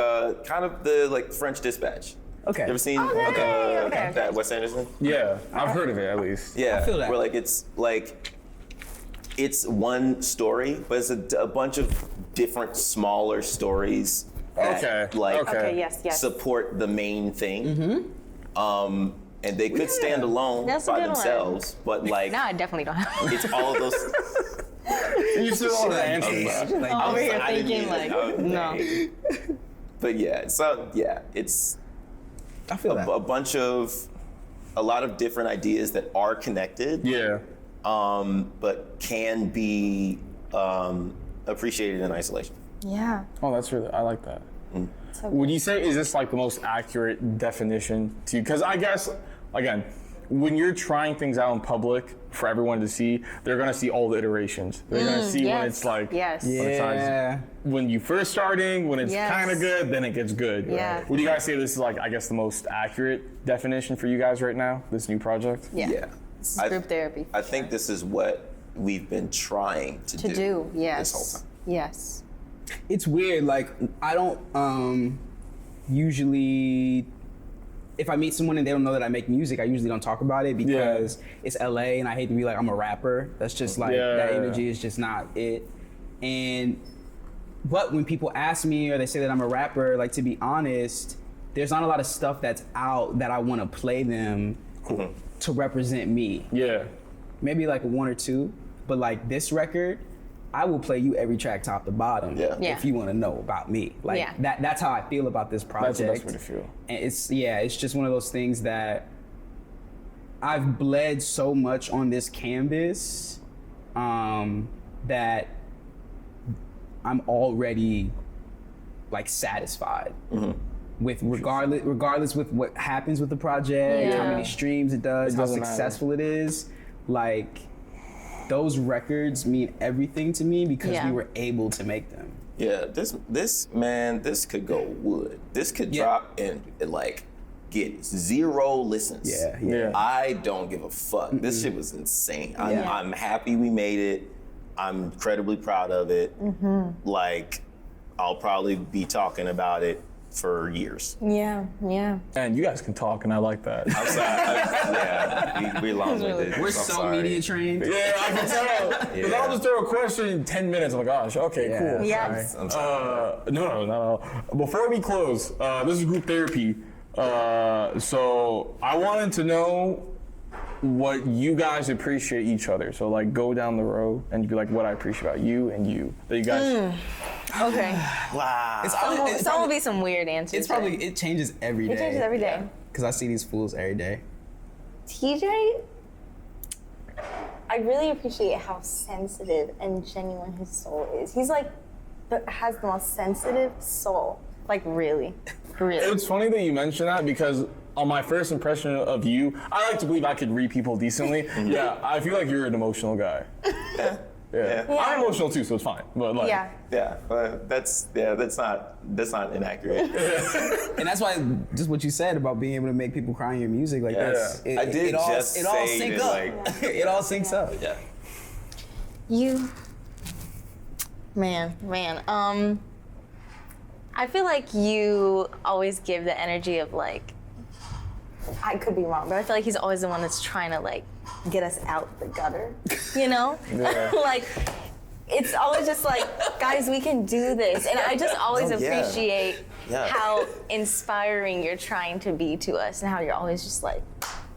kind of the like French Dispatch. Okay. You ever seen okay. that Wes Anderson? Yeah, I've heard of it at least. Yeah, I feel that. where it's one story, but it's a bunch of different smaller stories that Okay. Okay, yes. support the main thing. And they could stand alone That's a by good one. themselves, but like Now I definitely don't have. it's all of those. You still want to answer that. Over here I didn't thinking mean it. like, no. But yeah, so yeah, it's I feel that. a lot of different ideas that are connected. Yeah. But can be appreciated in isolation. Yeah. Oh, that's really, I like that. So Would you say, is this like the most accurate definition to you? Because I guess, again, when you're trying things out in public for everyone to see, they're gonna see all the iterations. They're gonna see when it's like, Yes. when it's Yeah. when you first starting, when it's Yes. kind of good, then it gets good. Yeah. Would you guys say this is like, I guess, the most accurate definition for you guys right now, this new project? Yeah. This is group therapy. I think this is what we've been trying to do Yes. this whole time. Yes. It's weird. Like I don't usually, if I meet someone and they don't know that I make music, I usually don't talk about it because it's LA and I hate to be like I'm a rapper. That's just like that energy is just not it. But when people ask me or they say that I'm a rapper, like to be honest, there's not a lot of stuff that's out that I want to play them to represent me. Yeah. Maybe like one or two, but like this record, I will play you every track top to bottom Yeah. Yeah. if you want to know about me. Like Yeah. that's how I feel about this project. That's the best way to feel. And it's just one of those things that I've bled so much on this canvas that I'm already like satisfied with regardless with what happens with the project, how Yeah. many streams it does, how doesn't matter. successful it is. Like those records mean everything to me because Yeah. we were able to make them. Yeah, this could go wood. This could drop and like get 0 listens. Yeah. I don't give a fuck. This shit was insane. I'm happy we made it. I'm incredibly proud of it. Like, I'll probably be talking about it for years. Yeah. Yeah. And you guys can talk, and I like that. I'm sorry. We long-winded. We're I'm so sorry. media trained. Yeah, I can tell. Because I'll just throw a question in 10 minutes. I'm like, gosh, okay, Yeah. cool. Yes. I'm sorry. No. Before we close, this is group therapy. So I wanted to know what you guys appreciate each other. So like go down the road and you'd be like, what I appreciate about you and you. That you guys. Okay. Wow. Some will be some weird answers. It's probably, it changes every day. It changes every day. Because I see these fools every day. TJ, I really appreciate how sensitive and genuine his soul is. He's like, has the most sensitive soul. Like really. It's funny that you mention that because on my first impression of you, I like to believe I could read people decently. Yeah, I feel like you're an emotional guy. Yeah. I'm emotional too, so it's fine. But like, Yeah, but that's not inaccurate. And that's why, just what you said about being able to make people cry in your music, like that's, I did it all, just it all say sync that, up. like- It all syncs up. Yeah. You, man. I feel like you always give the energy of like, I could be wrong, but I feel like he's always the one that's trying to like get us out the gutter, you know? Like, it's always just like, guys, we can do this. And I just always appreciate how inspiring you're trying to be to us and how you're always just like,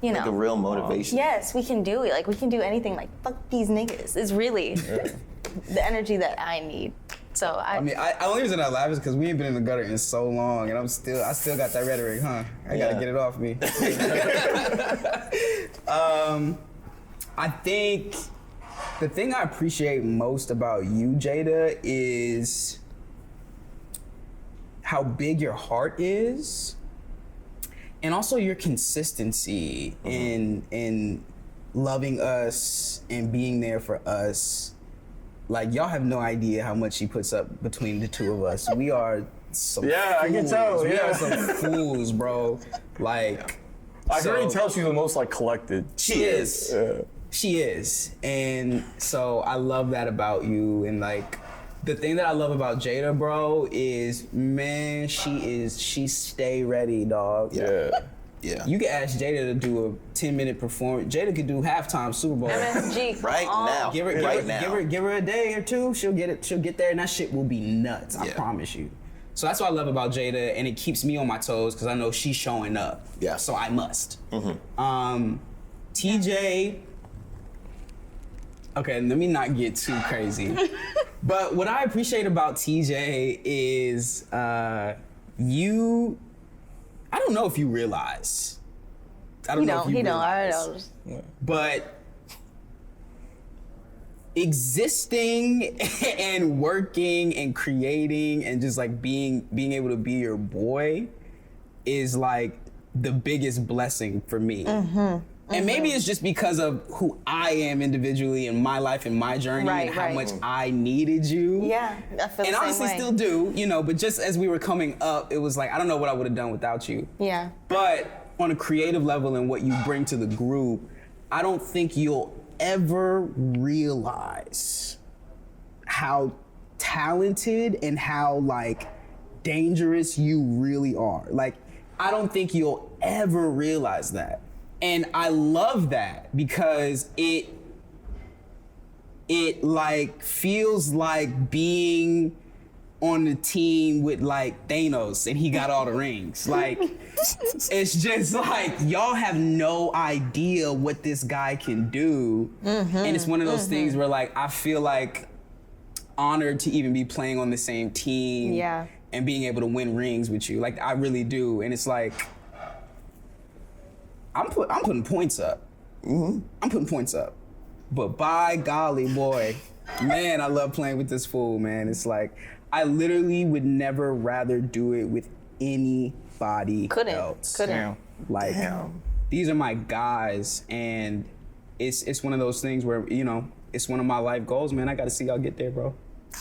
you know. Like a real motivation. Yes, we can do it. Like, we can do anything. Like, fuck these niggas. It's really the energy that I need. So I mean, the only reason I laugh is because we ain't been in the gutter in so long, and I still got that rhetoric, huh? I gotta get it off me. I think the thing I appreciate most about you, Jada, is how big your heart is, and also your consistency in loving us and being there for us. Like, y'all have no idea how much she puts up between the two of us. We are some fools. I can tell. We are some fools, bro. Like, I can already tell she's the most like collected. She is. Yeah. She is. And so I love that about you. And like, the thing that I love about Jada, bro, is, man, she stay ready, dog. Yeah. You can ask Jada to do a 10-minute performance. Jada could do halftime Super Bowl. MSG. Right now. Give her a day or two. She'll get it. She'll get there, and that shit will be nuts. I promise you. So that's what I love about Jada, and it keeps me on my toes because I know she's showing up. Yeah. So I must. TJ. Okay, let me not get too crazy. But what I appreciate about TJ is you I don't know if you realize. I don't know if you He realize. don't. I don't. But existing and working and creating and just like being able to be your boy is like the biggest blessing for me. And maybe it's just because of who I am individually in my life and my journey and how much I needed you. Yeah, I feel And the honestly same way. still do, you know, but just as we were coming up, it was like, I don't know what I would have done without you. Yeah. But on a creative level and what you bring to the group, I don't think you'll ever realize how talented and how like dangerous you really are. Like, I don't think you'll ever realize that. And I love that because it like feels like being on the team with like Thanos and he got all the rings. Like, it's just like, y'all have no idea what this guy can do. And it's one of those things where like, I feel like honored to even be playing on the same team and being able to win rings with you. Like, I really do. And it's like, I'm putting points up. I'm putting points up. But by golly, boy, man, I love playing with this fool, man. It's like, I literally would never rather do it with anybody else. Damn. Like, these are my guys, and it's one of those things where, you know, it's one of my life goals, man. I got to see y'all get there, bro.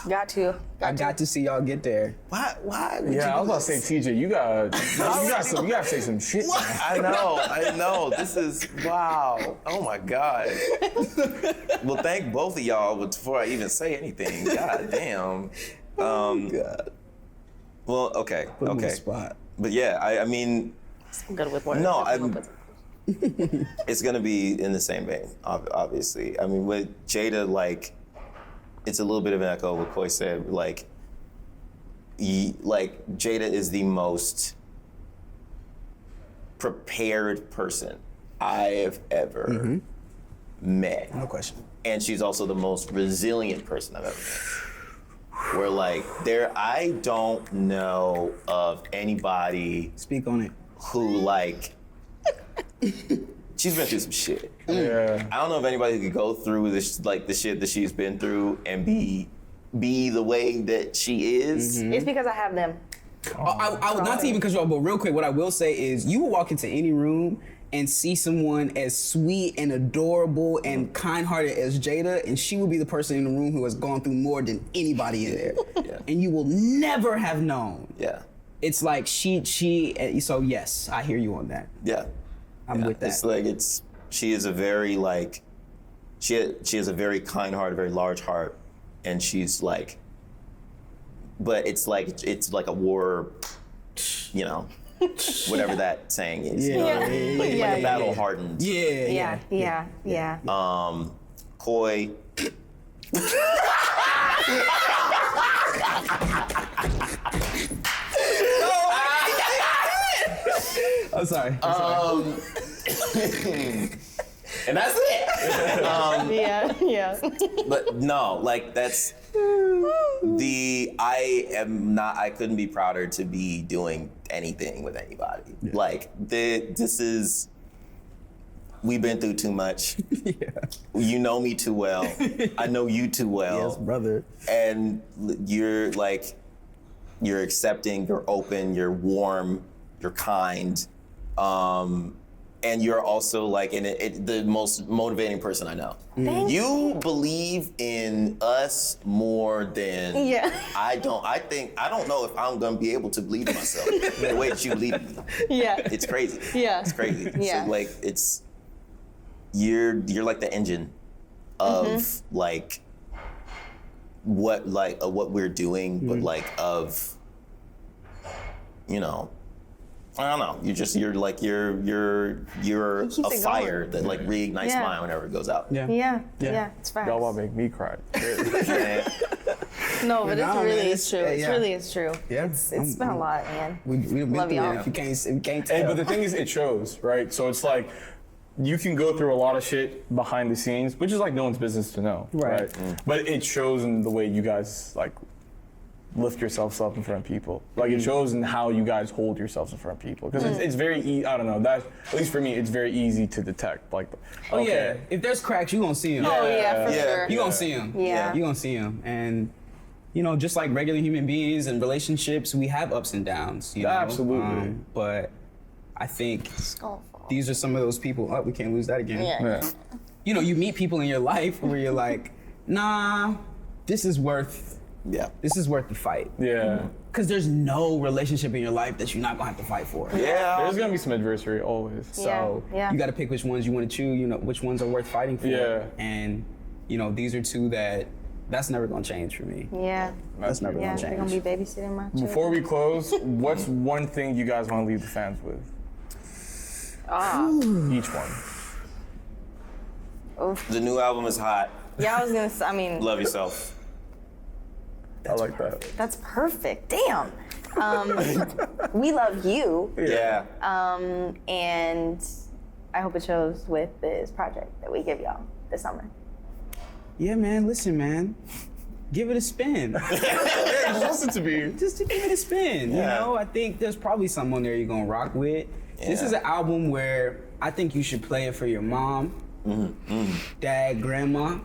Got to. I got to see y'all get there. Why would Yeah, I you was about to say, TJ, you gotta say some shit. Man. I know. This is, wow. Oh my God. Well, thank both of y'all before I even say anything. God damn. God. Well, okay. Put him on the Okay. spot. But yeah, I mean, I'm good with words. No, I'm it's gonna be in the same vein, obviously. I mean, with Jada, like, it's a little bit of an echo of what Koi said. Like, Jada is the most prepared person I have ever met. No question. And she's also the most resilient person I've ever met. Where like, I don't know of anybody Speak on it. who like, she's been through some shit. Yeah. I don't know if anybody could go through this, like the shit that she's been through and be the way that she is. It's because I have them. I not to even cut you off, but real quick, what I will say is you will walk into any room and see someone as sweet and adorable and kind-hearted as Jada, and she will be the person in the room who has gone through more than anybody in there. Yeah. And you will never have known. Yeah. It's like so yes, I hear you on that. Yeah. I'm with that. It's like, she is a very like, she has a very kind heart, a very large heart, and she's like, but it's like a war, you know, whatever that saying is. You know what I mean? Like a battle hardened. Yeah. Koi. I'm sorry. And that's it. Yeah. But no, like that's I couldn't be prouder to be doing anything with anybody. Yeah. Like we've been through too much. You know me too well. I know you too well. Yes, brother. And you're accepting, you're open, you're warm, you're kind. And you're also like the most motivating person I know. Thank you believe in us more than I don't. I don't know if I'm gonna be able to believe in myself the way that you believe in me. Yeah. It's crazy. Yeah. It's crazy. Yeah. So like you're like the engine of like what we're doing, but like of, you know, I don't know. You're a fire that like reignites mine whenever it goes out. Yeah. It's facts. Y'all about to make me cry. No, but Nah, it's really man, is true. It yeah. really is true. Yeah. It's been a lot, man. We've been Love through y'all. it. If you can't tell. Hey, but the thing is, it shows, right? So it's like, you can go through a lot of shit behind the scenes, which is like no one's business to know, right? But it shows in the way you guys like lift yourselves up in front of people. Like it shows in how you guys hold yourselves in front of people. Because it's very, I don't know, that, at least for me, it's very easy to detect. Like, Oh okay. yeah, if there's cracks, you gonna see them. Oh yeah, for Yeah. sure. You gonna see them. Yeah. You gonna see them. And, you know, just like regular human beings and relationships, we have ups and downs. You know? Absolutely. But I think Skullful. these are some of those people. Oh, we can't lose that again. Yeah. Yeah. You know, you meet people in your life where you're like, nah, this is worth Yeah. the fight. Yeah. Because there's no relationship in your life that you're not gonna have to fight for. Yeah. There's gonna be some adversity always. So Yeah. you got to pick which ones you want to choose. You know which ones are worth fighting for. Yeah. And you know these are two that's never gonna change for me. Yeah. That's never Yeah. gonna They're change. gonna be babysitting my children. Before we close, what's one thing you guys want to leave the fans with? Each one. The new album is hot. Yeah, I was gonna say, I mean, Love yourself. I like that. that's perfect. Damn. We love you, Yeah. and I hope it shows with this project that we give y'all this summer. Yeah, man. Listen, man. Give it a spin. Listen to me. Just to give it a spin. You Yeah. know, I think there's probably someone on there you're gonna rock with. This Yeah. is an album where I think you should play it for your mom, dad, grandma.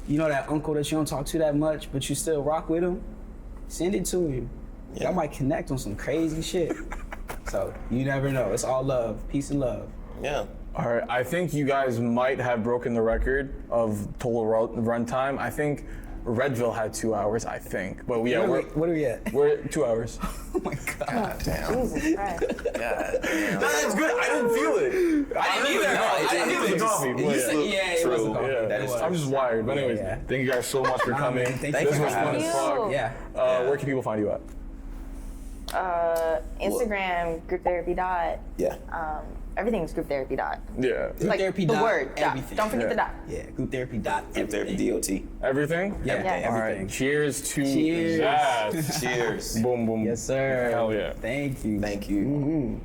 You know that uncle that you don't talk to that much, but you still rock with him. Send it to him. Yeah. Y'all might connect on some crazy shit. So you never know. It's all love, peace and love. Yeah. All right, I think you guys might have broken the record of total runtime. I think Redville had 2 hours, I think. But yeah, What are we at? we're 2 hours. Oh my god. Jesus Christ. That's good. I didn't feel it. I didn't either. I didn't feel the coffee. You said, yeah, it was a True. coffee. Yeah, That is I'm just wired. But anyways, Yeah. thank you guys so much for coming. man, thank you This for was fun having as us. fuck. Yeah. Where can people find you at? Instagram, Grouptherapy dot. Yeah. Everything's Grouptherapy dot. Yeah. Like Therapy the dot word dot. everything. Don't forget the dot. Yeah, group therapy dot. Group Therapy everything. DOT. Everything? Yeah, Yeah. All everything. right. Cheers to Cheers. that. Cheers. Boom, boom. Yes, sir. Hell yeah. Thank you. Thank you.